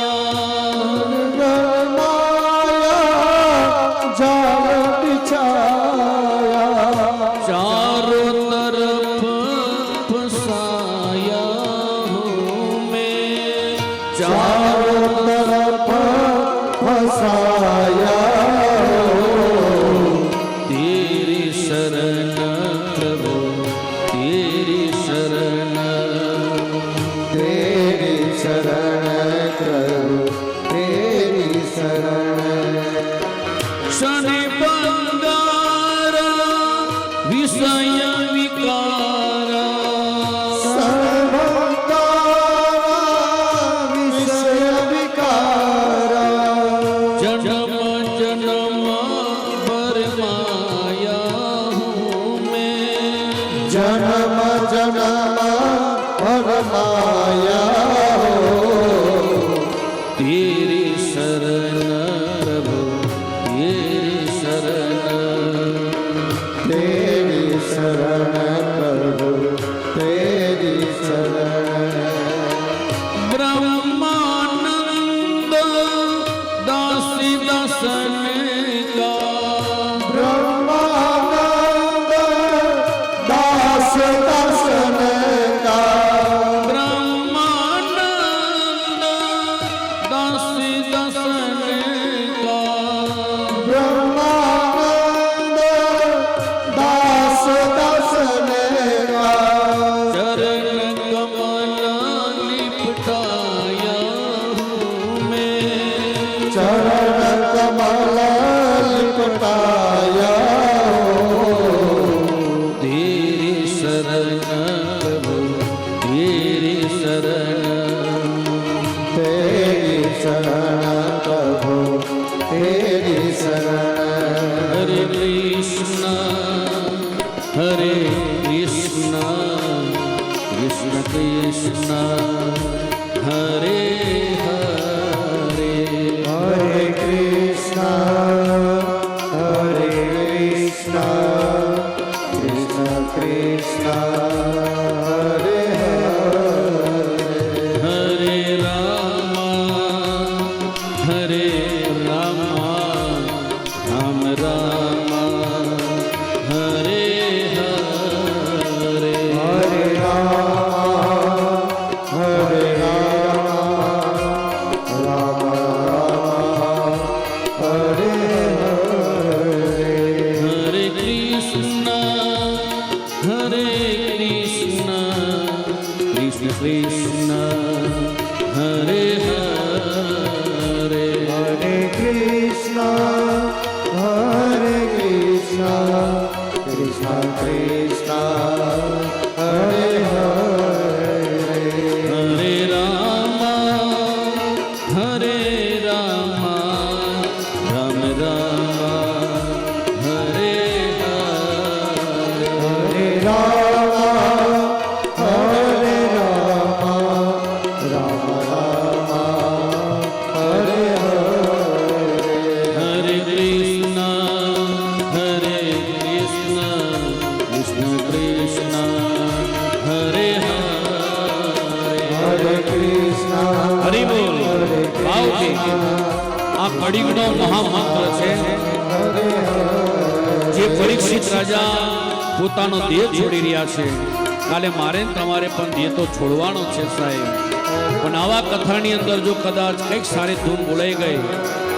माया जाल बिछाया, चारों तरफ फसाया हूँ मैं, चारों तरफ फसाया हो, तेरी शरण प्रभु, तेरी शरण, तेरी शरण प्रभु तेरी शरण, शनि बंगारा विषय विकारा, सर्वकारा विषय विकारा, जन्म जन्म भर माया हूँ मैं, जन्म जन्म भर माया हो, तेरी शरण प्रभु, तेरी शरण, तेरी शरण प्रभु तेरी शरण, ब्रह्मानंद दासी दसन का, ब्रह्मानंद दास दर्शन का, ब्रह्मानंद दासी दसन का, ब्रह्मानंद दास दर्शन का, चरण कमल लिपटाया हूँ मैं, चरण कमल लिपटाया हो, तेरी शरण प्रभु, तेरी शरण, तेरी शरण प्रभु तेरी शरण, हरे कृष्णा कृष्ण कृष्ण हरे हरे, हरे कृष्णा कृष्ण कृष्ण हरे हरे, हरे राम राम राम આ કળિયુગનો મહામંત્ર છે જે પરીક્ષિત રાજા પોતાનો દેહ છોડી રહ્યા છે. કાલે મારે ને તમારે પણ દેહ તો છોડવાનો છે સાહેબ. પણ આવા કથાની અંદર જો કદાચ કંઈક સારી ધૂન બોલાઈ ગઈ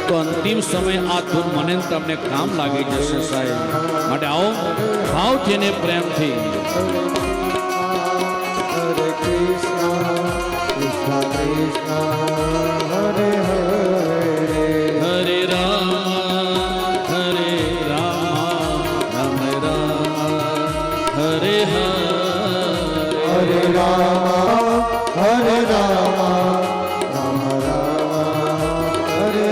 તો અંતિમ સમય આ ધૂન મને ને તમને કામ લાગી જશે સાહેબ. માટે આવો ભાવથી અને પ્રેમથી હરે કૃષ્ણ કૃષ્ણ કૃષ્ણ હરે હરે હરે રામ રામ રામ હરે હરે હરે રામ હરે રામ રામ રામ હરે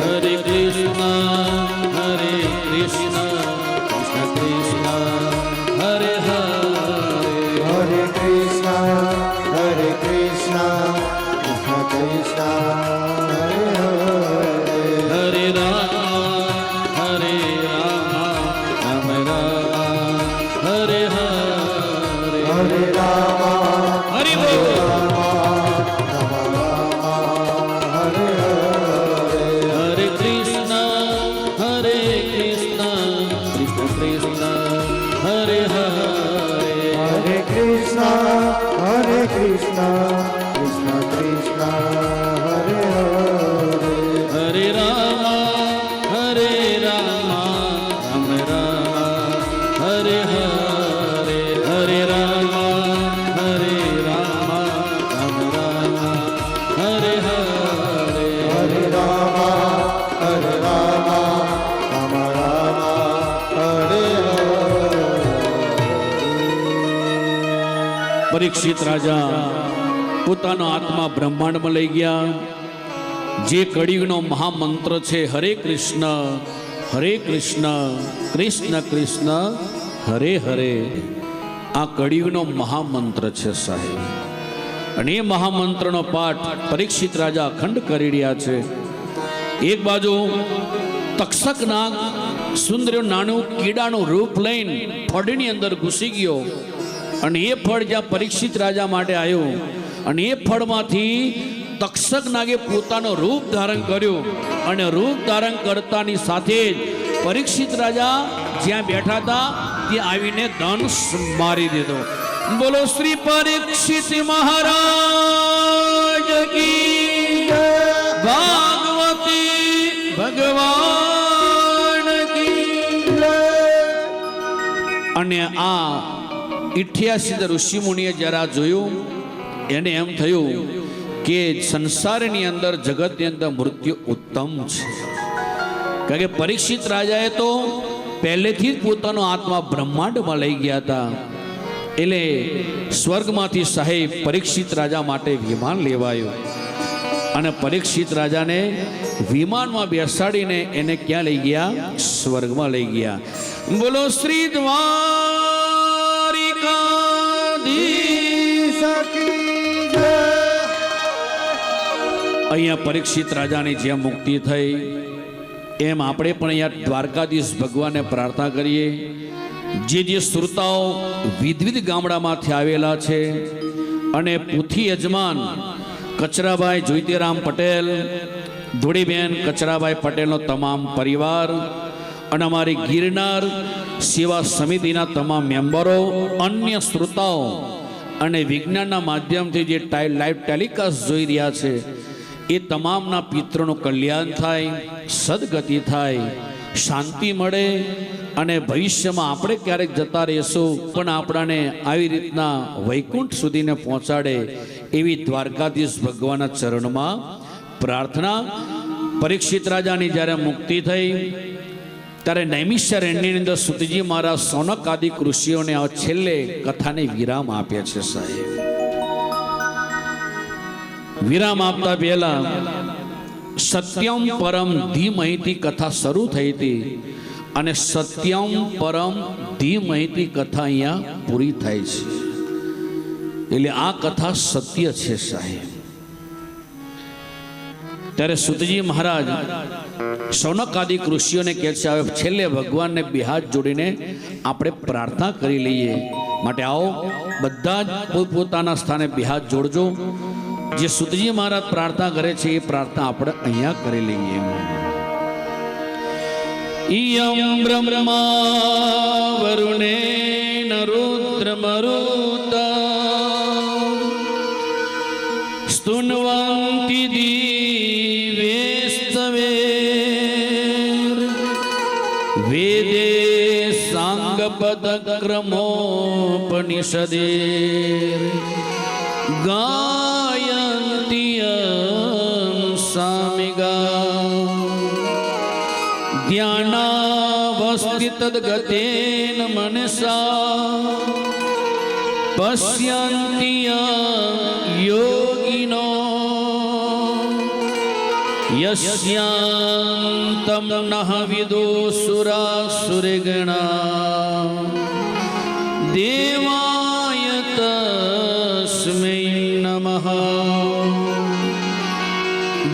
હરે હરે કૃષ્ણ કૃષ્ણ કૃષ્ણ હરે હરે હરે કૃષ્ણ કૃષ્ણ કૃષ્ણ હરે હરે હરે રામ રામ રામ હરે હરે હરે રામ હરિ બોલ. હરે હરે હરે કૃષ્ણ કૃષ્ણ કૃષ્ણ હરે હરે હરે કૃષ્ણ કૃષ્ણ કૃષ્ણ હરે હરે હરે રામ રામ રામ હરે હરે હરે રામ રામ રામ હરે હરે હરે રામ રામ રામ હરે પરીક્ષિત રાજા પોતાનો આત્મા બ્રહ્માંડમાં લઈ ગયા. જે કળિયુગનો મહામંત્ર છે હરે કૃષ્ણ કૃષ્ણ કૃષ્ણ હરે હરે, આ કળિયુગનો મહામંત્ર છે સાહેબ. અને એ મહામંત્રનો પાઠ પરીક્ષિત રાજા અખંડ કરી રહ્યા છે. એક બાજુ તક્ષક નાગ સુંદર નાનું કીડાનું રૂપ લઈને ફળની અંદર ઘૂસી ગયો અને એ ફળ જ્યાં પરીક્ષિત રાજા માટે આવ્યું અને એ ફળમાંથી તક્ષક નાગે પોતાનું રૂપ ધારણ કર્યું અને રૂપ ધારણ કરતાની સાથે જ પરીક્ષિત રાજા જ્યાં બેઠા હતા ત્યાં આવીને ધનુષ મારી દીધો. બોલો શ્રી પરીક્ષિત મહારાજ કી જય, ભાગવતી ભગવાન કી જય. અને આ 88 ઋષિ મુનિએ જરા જોયું, એને એમ થયું કે સંસારની અંદર જગતની અંદર મૃત્યુ ઉત્તમ છે. કારણ કે પરીક્ષિત રાજાએ તો પહેલેથી જ પોતાનો આત્મા બ્રહ્માંડમાં લઈ ગયા હતા. એટલે સ્વર્ગમાંથી સાહેબ પરીક્ષિત રાજા માટે વિમાન લેવાયું અને પરીક્ષિત રાજાને વિમાનમાં બેસાડીને એને ક્યાં લઈ ગયા? સ્વર્ગમાં લઈ ગયા. બોલો શ્રી દ્વારિકાધીશ કી જય. અહીંયા પરીક્ષિત રાજાની જેમ મુક્તિ થઈ એમ આપણે પણ અહીંયા દ્વારકાધીશ ભગવાનને પ્રાર્થના કરીએ. જે શ્રોતાઓ વિવિધ ગામડામાંથી આવેલા છે અને પુથી યજમાન કચરાભાઈ જોઈતીરામ પટેલ, ધોળીબેન કચરાભાઈ પટેલનો તમામ પરિવાર અને અમારી ગિરનાર સેવા સમિતિના તમામ મેમ્બરો, અન્ય શ્રોતાઓ અને વિજ્ઞાનના માધ્યમથી જે લાઈવ ટેલિકાસ્ટ જોઈ રહ્યા છે એ તમામના પિતૃનું કલ્યાણ થાય, સદગતિ થાય, શાંતિ મળે અને ભવિષ્યમાં આપણે ક્યારેક જતા રહીશું પણ આપણાને આવી રીતના વૈકુંઠ સુધીને પહોંચાડે એવી દ્વારકાધીશ ભગવાનના ચરણમાં પ્રાર્થના. પરીક્ષિત રાજાની જ્યારે મુક્તિ થઈ ત્યારે નૈમિષારણ્યની અંદર સુતજી મહારાજ સૌનક આદિ ઋષિઓને આ છેલ્લે કથાને વિરામ આપે છે સાહેબ. વિરામ આપતા પહેલા સત્યમ પરમ ધીમહિથી કથા શરૂ થઈ હતી અને સત્યમ પરમ ધીમહિથી કથા અહીંયા પૂરી થાય છે. એટલે આ કથા સત્ય છે સાહેબ. ત્યારે સુતજી મહારાજ સૌનક આદિ ઋષિઓને કહે છે હવે છેલ્લે ભગવાનને બે હાથ જોડીને આપણે પ્રાર્થના કરી લઈએ. માટે આવો બધા જ પોતપોતાના સ્થાને બે હાથ જોડજો જે સુતજી મહારાજ પ્રાર્થના કરે છે એ પ્રાર્થના આપણે અહીંયા કરી લઈએ. યમ બ્રહ્મા વરુણેન રુદ્રમરુતા સ્તુન્વન્તિ દિવેસ્તવે વેદે સાંગપદક્રમોપનિષદે ગાયંતિયં સામિગા ધ્યાનાવસ્તિ તદ્ગતેન મનસા પશ્યન્તિ યોગિનો યસ્યાન્તં નઃ વિદુસુરાસુરગણા દેવાય તસ્મૈ નમઃ.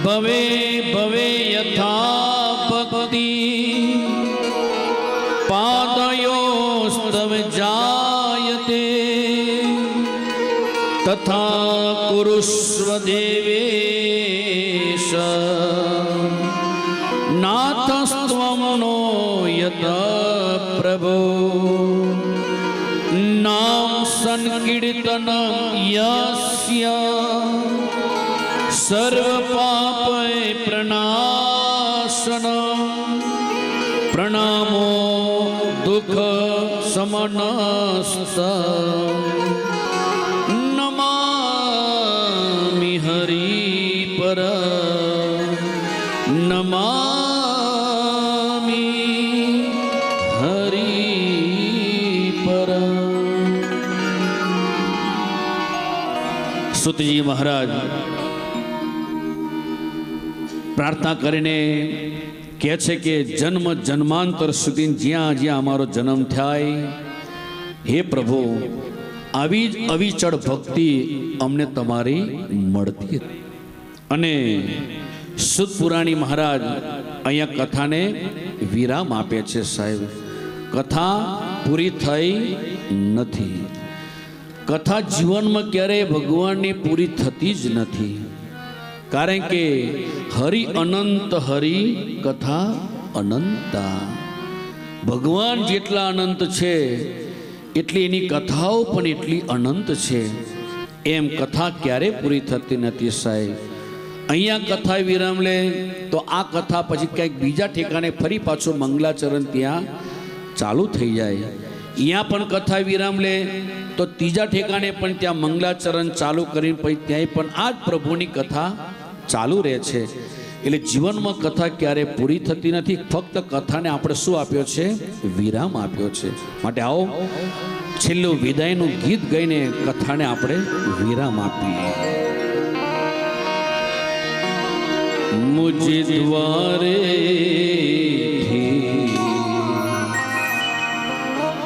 ભવે ભવે યથા ભક્તિ પાદયોસ્તવ જાયતે તથા કુરુષ્વ દેવેશ નાથસ્ત્વં નો યત પ્રભો. નામ સંકીર્તન યસ્ય સર્વ પાપૈ પ્રણાશન પ્રણામો દુઃખ સમનસ્ત નમામિ હરિપર નમામિ હરિપર. સુતજી મહારાજ પ્રાર્થના કરીને કહે છે કે જન્મ જન્માંતર સુધી જ્યાં જ્યાં અમારો જન્મ થાય, હે પ્રભુ આવી જ અવિચળ ભક્તિ અમને તમારી મળતી. અને સુત પુરાણી મહારાજ અહીંયા કથાને વિરામ આપે છે. સાહેબ, કથા પૂરી થઈ નથી. કથા જીવનમાં ક્યારેય ભગવાનની પૂરી થતી જ નથી. કારણ કે હરિ અનંત હરિ કથા અનંતા. ભગવાન જેટલા અનંત છે એટલી એની કથાઓ પણ એટલી અનંત છે. એમ કથા ક્યારે પૂરી થતી નથી. સાહેબ, અહીંયા કથા વિરામ લે તો આ કથા પછી ક્યાંક બીજા ઠેકાણે ફરી પાછું મંગલાચરણ ત્યાં ચાલુ થઈ જાય. અહીંયા પણ કથા વિરામ લે તો ત્રીજા ઠેકાણે પણ ત્યાં મંગલાચરણ ચાલુ કરીને પછી ત્યાંય પણ આ જ પ્રભુની કથા ચાલુ રહે છે. એટલે જીવનમાં કથા ક્યારે પૂરી થતી નથી. ફક્ત કથાને આપણે શું આપ્યો છે? વિરામ આપ્યો છે. માટે આવો છેલ્લું વિદાયનું ગીત ગાઈને કથાને આપણે વિરામ આપીએ. મુજ દ્વારે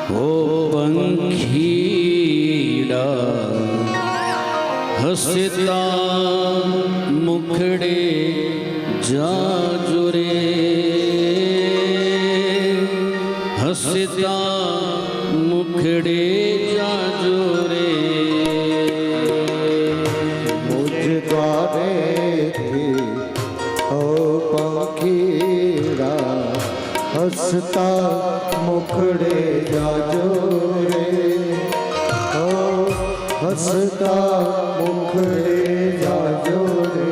હો પંખીડા હસતા મુખડે જાજો રે, હસતા મુખડે જાજો રે. મુજ દ્વારેથી હો પંખીડા હસતા મુખડે જાજો રે, હો હસતા મુખડે જાજો રે.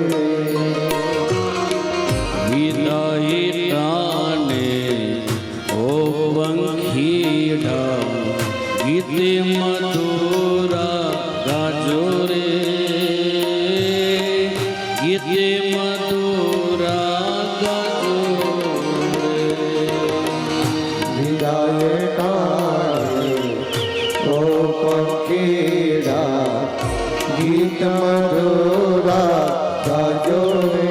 વિદાય ટાણે ઓ પંખીડા ગીતે મધુરા ગાજો રે, ગીતે મધુરા ગાજો રે. વિદાય ટાણે ઓ પંખીડા ગીત મધુરા ગાજો રે,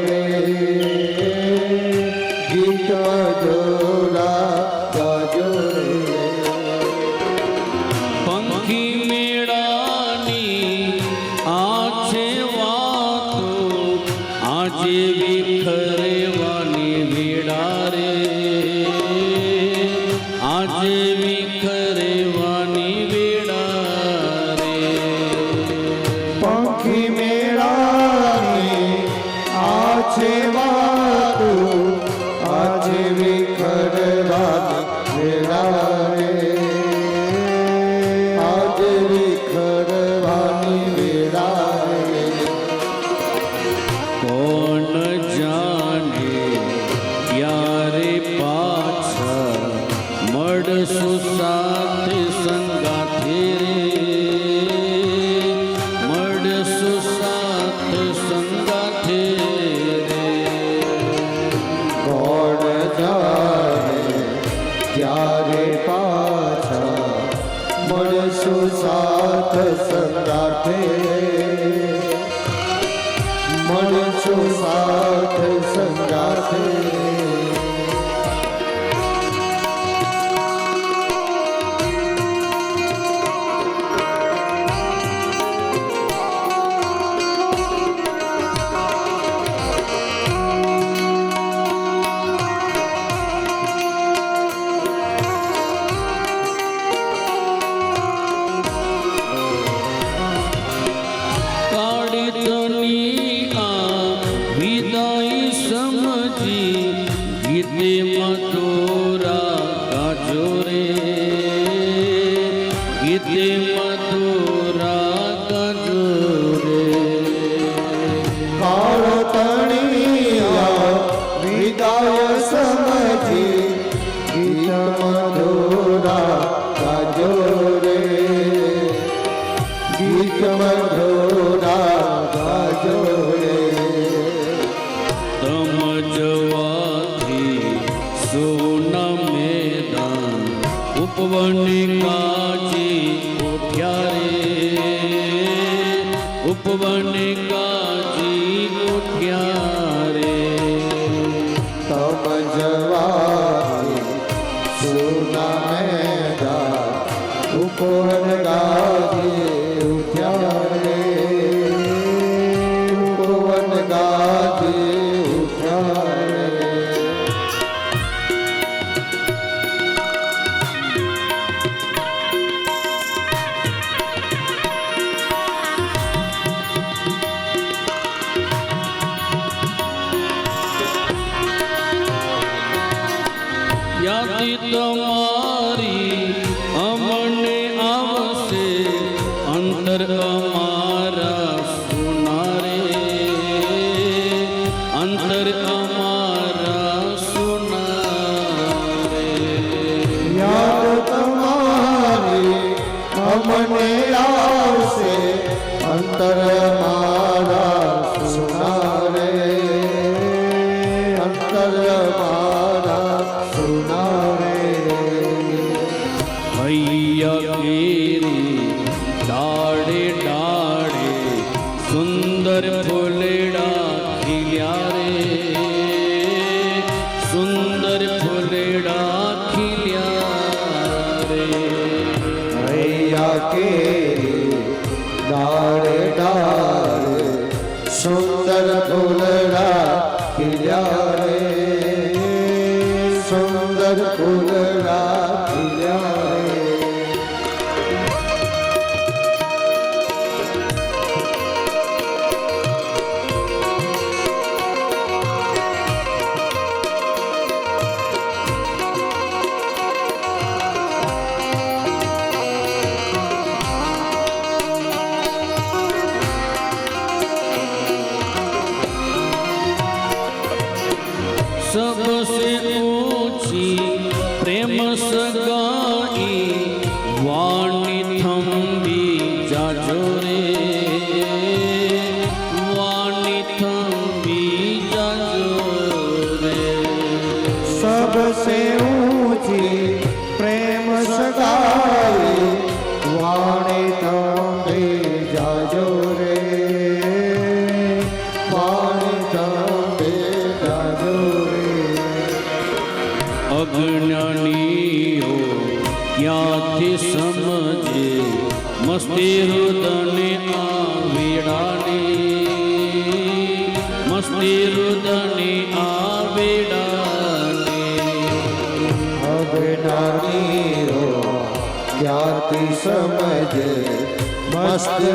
સાથે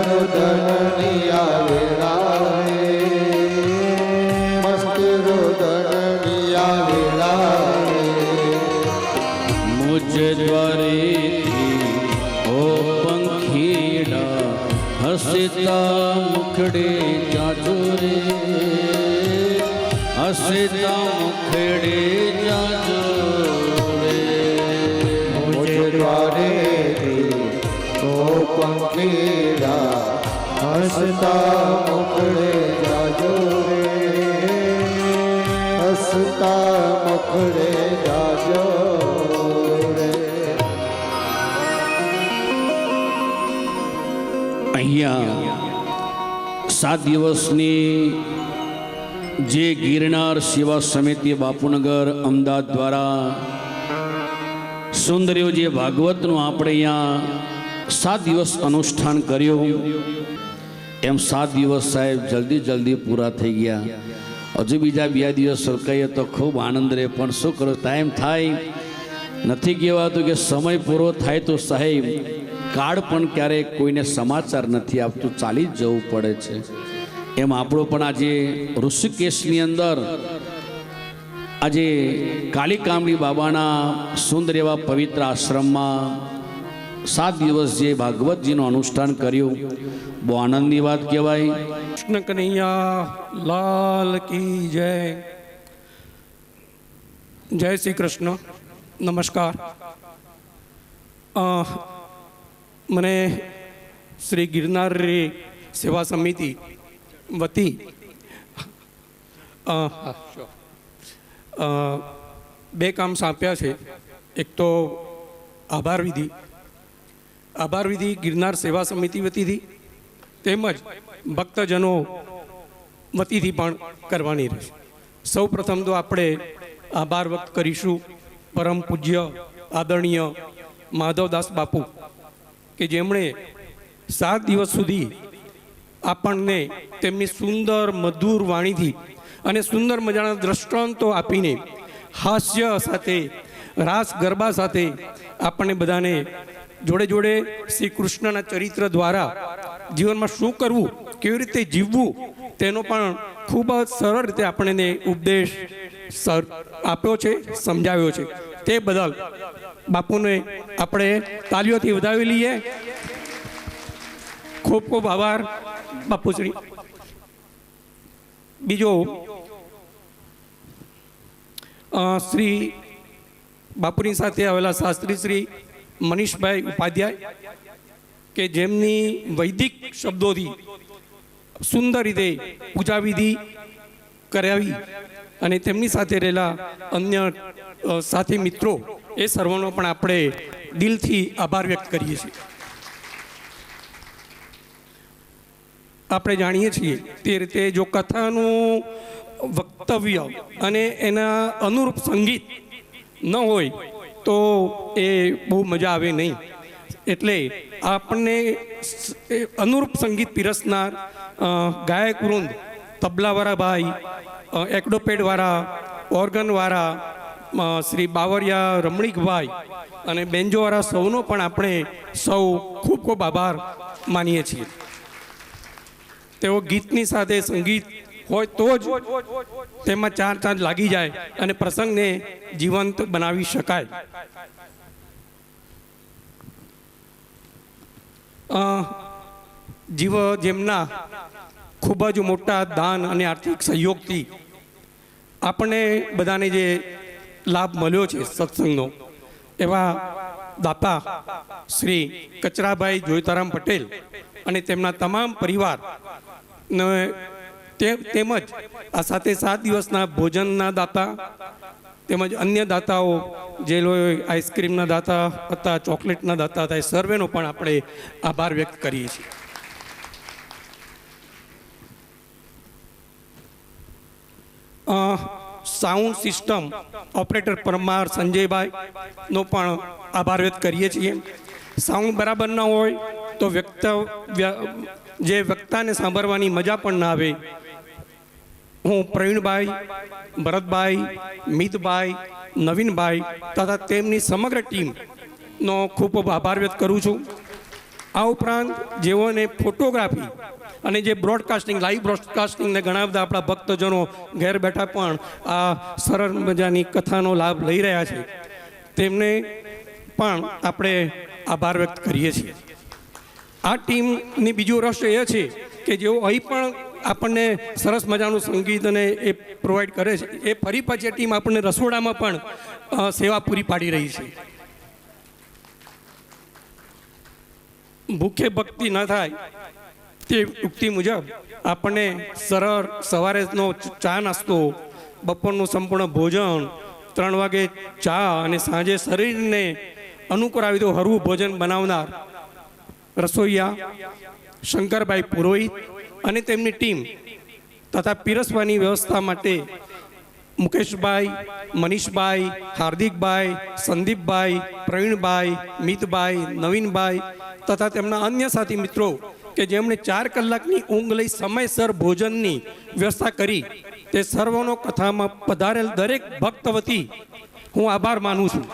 અહીંયા 7 દિવસની જે ગિરનાર સેવા સમિતિ બાપુનગર અમદાવાદ દ્વારા સુંદરીઓ જે ભાગવતનું આપણે અહીંયા 7 દિવસ અનુષ્ઠાન કર્યું, એમ 7 દિવસ સાહેબ જલ્દી પૂરા થઈ ગયા. હજુ બીજા 2 દિવસ સરકાઈએ તો ખૂબ આનંદ રહે, પણ શું કરો, ટાઈમ થાય નથી કહેવાતું કે સમય પૂરો થાય તો સાહેબ કાળ પણ ક્યારેક કોઈને સમાચાર નથી આપતું, ચાલી જ જવું પડે છે. એમ આપણો પણ આજે ઋષિકેશની અંદર આજે કાલિકામણી બાબાના સુંદર એવા પવિત્ર આશ્રમમાં 7 દિવસ જે ભાગવતજીનું અનુષ્ઠાન કર્યું, બહુ આનંદની વાત કહેવાય. કૃષ્ણ કનૈયા લાલ કી જય. જય શ્રી કૃષ્ણ. નમસ્કાર. મને શ્રી ગિરનાર સેવા સમિતિ વતી બે કામ સોંપ્યા છે. એક તો આભાર વિધિ ગિરનાર સેવા સમિતિ વતીથી તેમજ ભક્તજનો વતીથી પણ કરવાની રહેશે. સૌ પ્રથમ તો આપણે આભાર વ્યક્ત કરીશું પરમ પૂજ્ય આદરણીય માધવદાસ બાપુ કે જેમણે 7 દિવસ સુધી આપણને તેમની સુંદર મધુર વાણીથી અને સુંદર મજાના દ્રષ્ટાંતો આપીને હાસ્ય સાથે રાસ ગરબા સાથે આપણને બધાને જોડે જોડે શ્રી કૃષ્ણના ચરિત્ર દ્વારા જીવનમાં શું કરવું, કેવી રીતે જીવવું તેનો પણ ખૂબ જ સરળ રીતે આપણને ઉપદેશ આપ્યો છે, સમજાવ્યો છે. તે બદલ બાપુને આપણે તાલીઓથી વધાવી લઈએ. ખૂબ ખૂબ આભાર બાપુશ્રી. બીજો શ્રી બાપુની સાથે આવેલા શાસ્ત્રી શ્રી મનીષભાઈ ઉપાધ્યાય કે જેમની વૈદિક શબ્દોથી સુંદર રીતે પૂજા વિધિ કરાવી અને તેમની સાથે રહેલા અન્ય સાથી મિત્રો, એ સર્વનો પણ આપણે દિલથી આભાર વ્યક્ત કરીએ છીએ. આપણે જાણીએ છીએ તે રીતે જો કથાનું વક્તવ્ય અને એના અનુરૂપ સંગીત ન હોય તો એ બહુ મજા આવે નહીં. એટલે આપણને અનુરૂપ સંગીત પીરસનાર ગાયક વૃંદ, તબલાવાળા ભાઈ, એક્ડોપેડવાળા, ઓર્ગનવાળા શ્રી બાવરિયા રમણીકભાઈ અને બેન્જોવાળા સૌનો પણ આપણે સૌ ખૂબ ખૂબ આભાર માનીએ છીએ. તેઓ ગીતની સાથે સંગીત હોય તો જ તેમાં 4 ચાંદ લાગી જાય અને પ્રસંગને જીવંત બનાવી શકાય. જેમના ખૂબ જ મોટા દાન અને આર્થિક સહયોગથી આપણને બધાને જે લાભ મળ્યો છે સત્સંગનો, એવા દાતા શ્રી કચરાભાઈ જોઈતારામ પટેલ અને તેમના તમામ પરિવાર તેમજ આ સાથે 7 દિવસના ભોજનના દાતા તેમજ અન્ય દાતાઓ જે આઈસ્ક્રીમના દાતા હતા, ચોકલેટના દાતા હતા, એ સર્વેનો પણ આપણે આભાર વ્યક્ત કરીએ છીએ. સાઉન્ડ સિસ્ટમ ઓપરેટર પરમાર સંજયભાઈનો પણ આભાર વ્યક્ત કરીએ છીએ. સાઉન્ડ બરાબર ન હોય તો જે વક્તાને સાંભળવાની મજા પણ ના આવે. હું પ્રવીણભાઈ, ભરતભાઈ, મિતભાઈ, નવીનભાઈ તથા તેમની સમગ્ર ટીમનો ખૂબ ખૂબ આભાર વ્યક્ત કરું છું. આ ઉપરાંત જેઓને ફોટોગ્રાફી અને જે બ્રોડકાસ્ટિંગ, લાઈવ બ્રોડકાસ્ટિંગને ઘણા બધા આપણા ભક્તજનો ઘેર બેઠા પણ આ સરળ મજાની કથાનો લાભ લઈ રહ્યા છે, તેમને પણ આપણે આભાર વ્યક્ત કરીએ છીએ. આ ટીમની બીજું રહસ્ય એ છે કે જેઓ અહીં પણ આપણને સરસ મજાનું સંગીત અને એ પ્રોવાઈડ કરે છે, એ ફરી પાછી ટીમ આપણને રસોડામાં પણ સેવા પૂરી પાડી રહી છે. ભૂખે ભક્તિ ન થાય તે ઉક્તિ મુજબ આપણને સરળ સવારેનો ચા નાસ્તો, બપોરનું સંપૂર્ણ ભોજન, 3 વાગે ચા અને સાંજે શરીરને અનુકૂળ આવી તો હળવું ભોજન બનાવનાર રસોઈયા શંકરભાઈ પુરોહિત અને તેમની ટીમ તથા પીરસવાની વ્યવસ્થા માટે મુકેશભાઈ, મનીષભાઈ, હાર્દિકભાઈ, સંદીપભાઈ, પ્રવીણભાઈ, મિતભાઈ, નવીનભાઈ તથા તેમના અન્ય સાથી મિત્રો કે જેમણે 4 કલાકની ઊંઘ લઈ સમયસર ભોજનની વ્યવસ્થા કરી, તે સર્વનો કથામાં પધારેલ દરેક ભક્ત વતી હું આભાર માનું છું.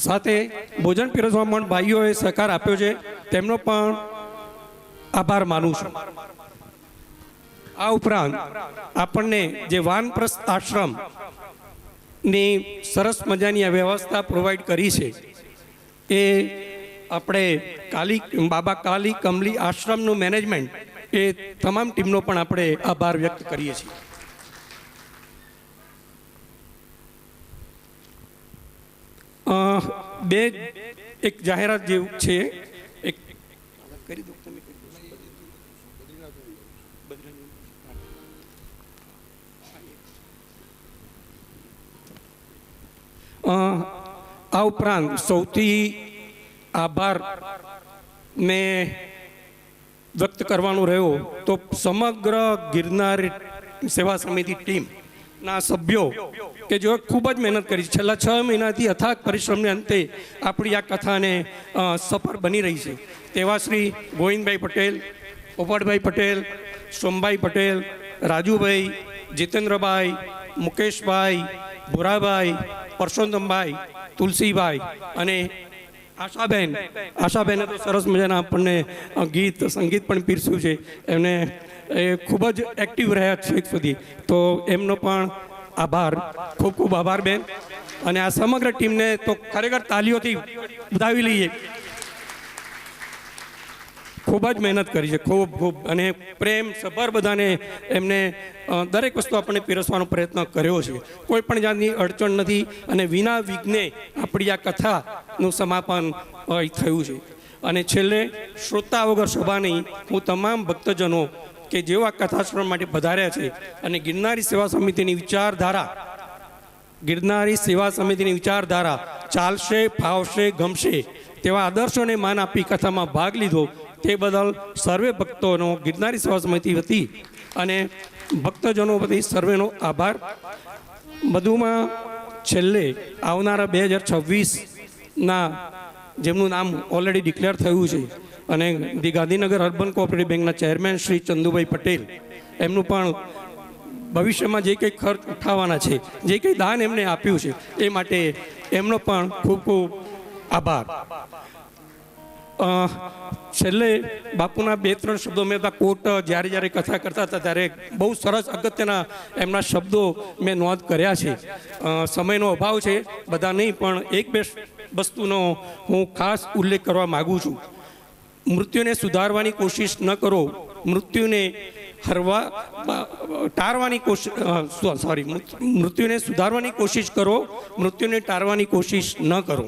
સાથે ભોજન પીરસવા પણ ભાઈઓએ સહકાર આપ્યો છે, તેમનો પણ આભાર માનું છું. આ ઉપરાંત આપણને જે વાનપ્રસ્થ આશ્રમની સરસ મજાની આ વ્યવસ્થા પ્રોવાઈડ કરી છે, એ આપણે બાબા કાલી કમલી આશ્રમનું મેનેજમેન્ટ એ તમામ ટીમનો પણ આપણે આભાર વ્યક્ત કરીએ છીએ. એક જાહેરાત જેવું છે, એક કરી દો તમે. આ ઉપરાંત સૌથી આભાર મેં વ્યક્ત કરવાનો રહ્યો તો સમગ્ર ગિરનાર સેવા સમિતિ ટીમના સભ્યો કે જેઓ ખૂબ જ મહેનત કરી છેલ્લા 6 મહિનાથી અથાગ પરિશ્રમને અંતે આપણી આ કથાને સફળ બની રહી છે. તેવા શ્રી ગોવિંદભાઈ પટેલ, પોપટભાઈ પટેલ, સોમભાઈ પટેલ, રાજુભાઈ, જીતેન્દ્રભાઈ, મુકેશભાઈ, ભુરાભાઈ, પરસોત્તમભાઈ, તુલસીભાઈ અને આશાબેને તો સરસ મજાના આપણને ગીત સંગીત પણ પીરસ્યું છે. એમને એ ખૂબ જ એક્ટિવ રહ્યા છે સુધી, તો એમનો પણ આભાર, ખૂબ ખૂબ આભાર બેન. અને આ સમગ્ર ટીમને તો ખરેખર તાલીઓથી વધાવી લઈએ. ખૂબ જ મહેનત કરી છે, ખૂબ ખૂબ, અને પ્રેમ સભર બધાને એમને દરેક વસ્તુ આપણને પીરસવાનો પ્રયત્ન કર્યો છે. કોઈ પણ જાતની અડચણ નથી અને વિના વિઘ્ને આપણી આ કથાનું સમાપન થયું છે. અને છેલ્લે શ્રોતા વગર સભા નહીં, હું તમામ ભક્તજનો કે જેઓ આ કથા શ્રવણ માટે પધાર્યા છે અને ગિરનારી સેવા સમિતિની વિચારધારા ચાલશે, ફાવશે, ગમશે તેવા આદર્શોને માન આપી કથામાં ભાગ લીધો, તે બદલ સર્વે ભક્તોનો ગિરનારી સેવા સમિતિ વતી અને ભક્તજનો વતી સર્વેનો આભાર. વધુમાં છેલ્લે આવનારા 2026ના જેમનું નામ ઓલરેડી ડિક્લેર થયું છે અને ગાંધીનગર અર્બન કોઓપરેટિવ બેંકના ચેરમેન શ્રી ચંદુભાઈ પટેલ, એમનું પણ ભવિષ્યમાં જે કંઈ ખર્ચ ઉઠાવવાના છે, જે કંઈ દાન એમને આપ્યું છે, એ માટે એમનો પણ ખૂબ ખૂબ આભાર. છેલ્લે બાપુના 2-3 શબ્દો મેં કોટ જ્યારે કથા કરતા હતા ત્યારે બહુ સરસ અગત્યના એમના શબ્દો મેં નોંધ કર્યા છે. સમયનો અભાવ છે, બધા નહીં, પણ 1-2 વસ્તુનો હું ખાસ ઉલ્લેખ કરવા માગું છું. મૃત્યુને સુધારવાની કોશિશ ન કરો, મૃત્યુને મૃત્યુને સુધારવાની કોશિશ કરો, મૃત્યુને ટાળવાની કોશિશ ન કરો.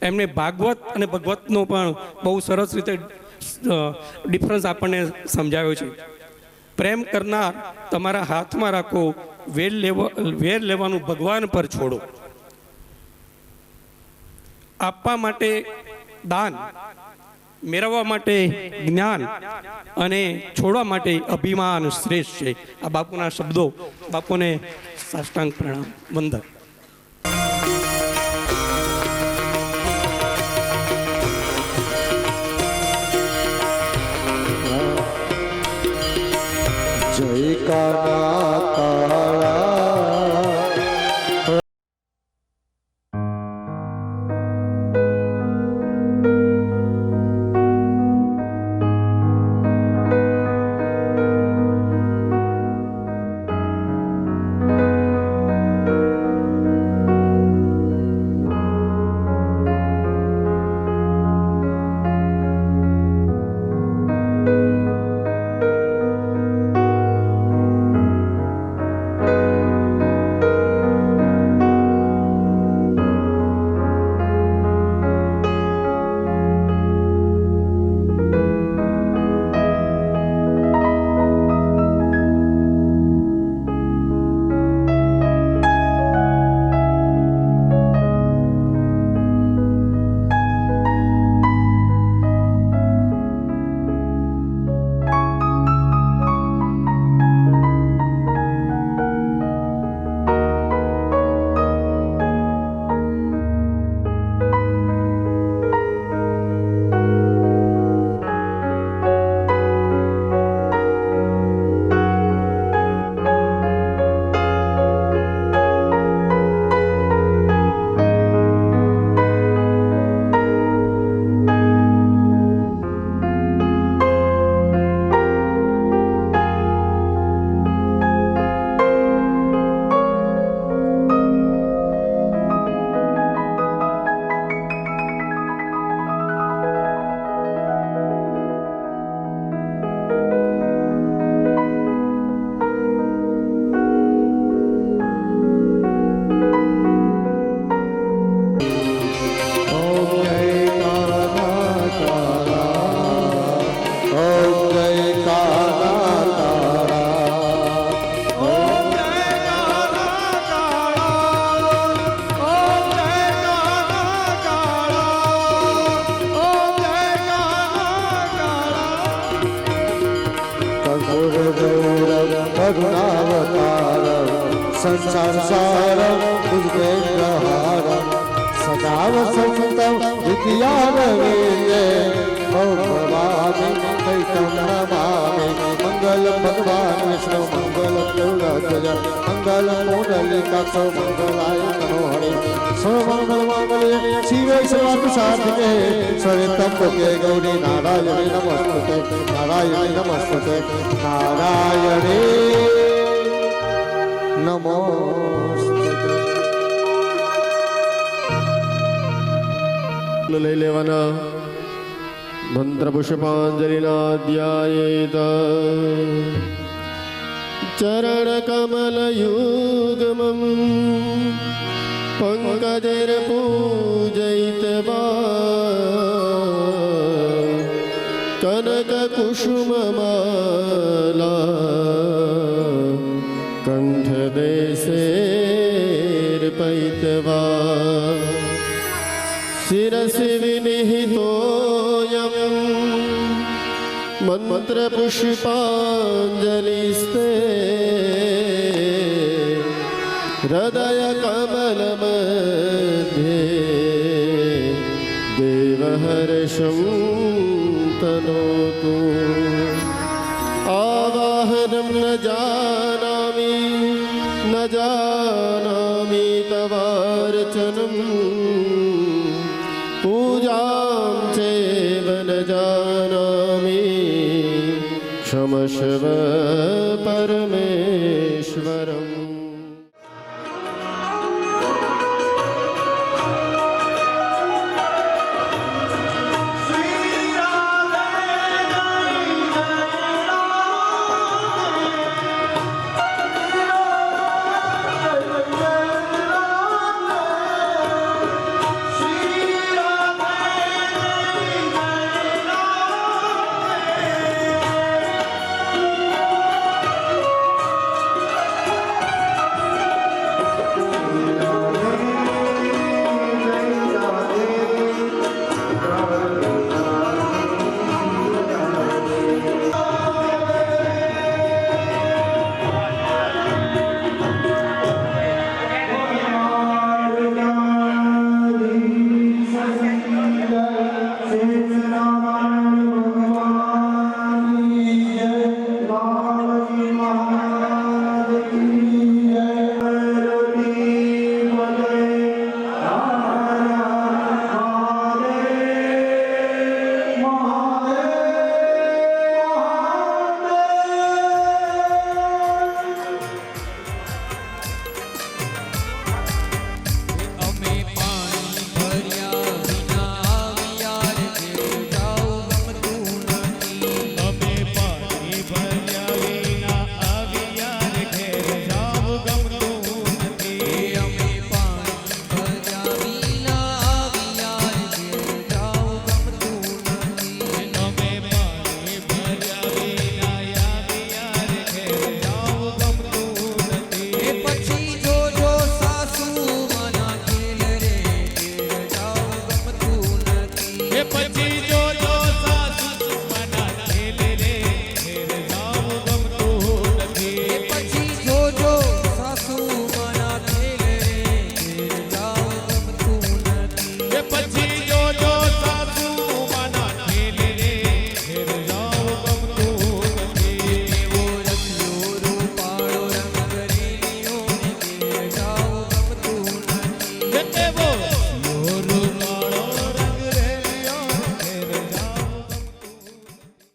એમને ભાગવત અને ભગવતનો પણ બહુ સરસ રીતે ડિફરન્સ આપણને સમજાવ્યો છે. પ્રેમ કરનાર તમારા હાથમાં રાખો, વેર લેવાનું ભગવાન પર છોડો. આપવા માટે દાન, મેળવવા માટે જ્ઞાન અને છોડવા માટે અભિમાન શ્રેષ્ઠ છે. આ બાપુના શબ્દો. બાપુને સાષ્ટાંગ પ્રણામ, વંદન. જય કાળા संसार सारम दुर्गेन्द्रहारम सदा वसंतम विद्यानवीने भवामि कैतं नमामि मंगल भगवान विष्णु मंगल गरुड़ध्वज मंगल मोदलिकाक्ष मंगलाय मनोहरे सर्वमंगल मांगल्ये शिवे सर्वार्थ साधिके शरण्ये गौरी नारायणे नमस्ते नारायणे नमस्ते नारायणे नमोस्तुते લઈ લેવાના મંત્ર પુષ્પાંજલિના ધ્યાયેત ચરણ કમલ યુગમં પંકજર પૂજયિત્વા કનક કુસુમમાલા કંઠદેશેર્પયિત્વા શિરસि વિનિહિતોऽयं મંત્રપુષ્પાંજલિસ્તે હૃદયકમલમધ્યે દેવહર્ષં તનોતુ આવાહनं ન જાનામિ તવાર્ચનम् पूजां चैव न जानामि क्षमस्व परमेश्वरम्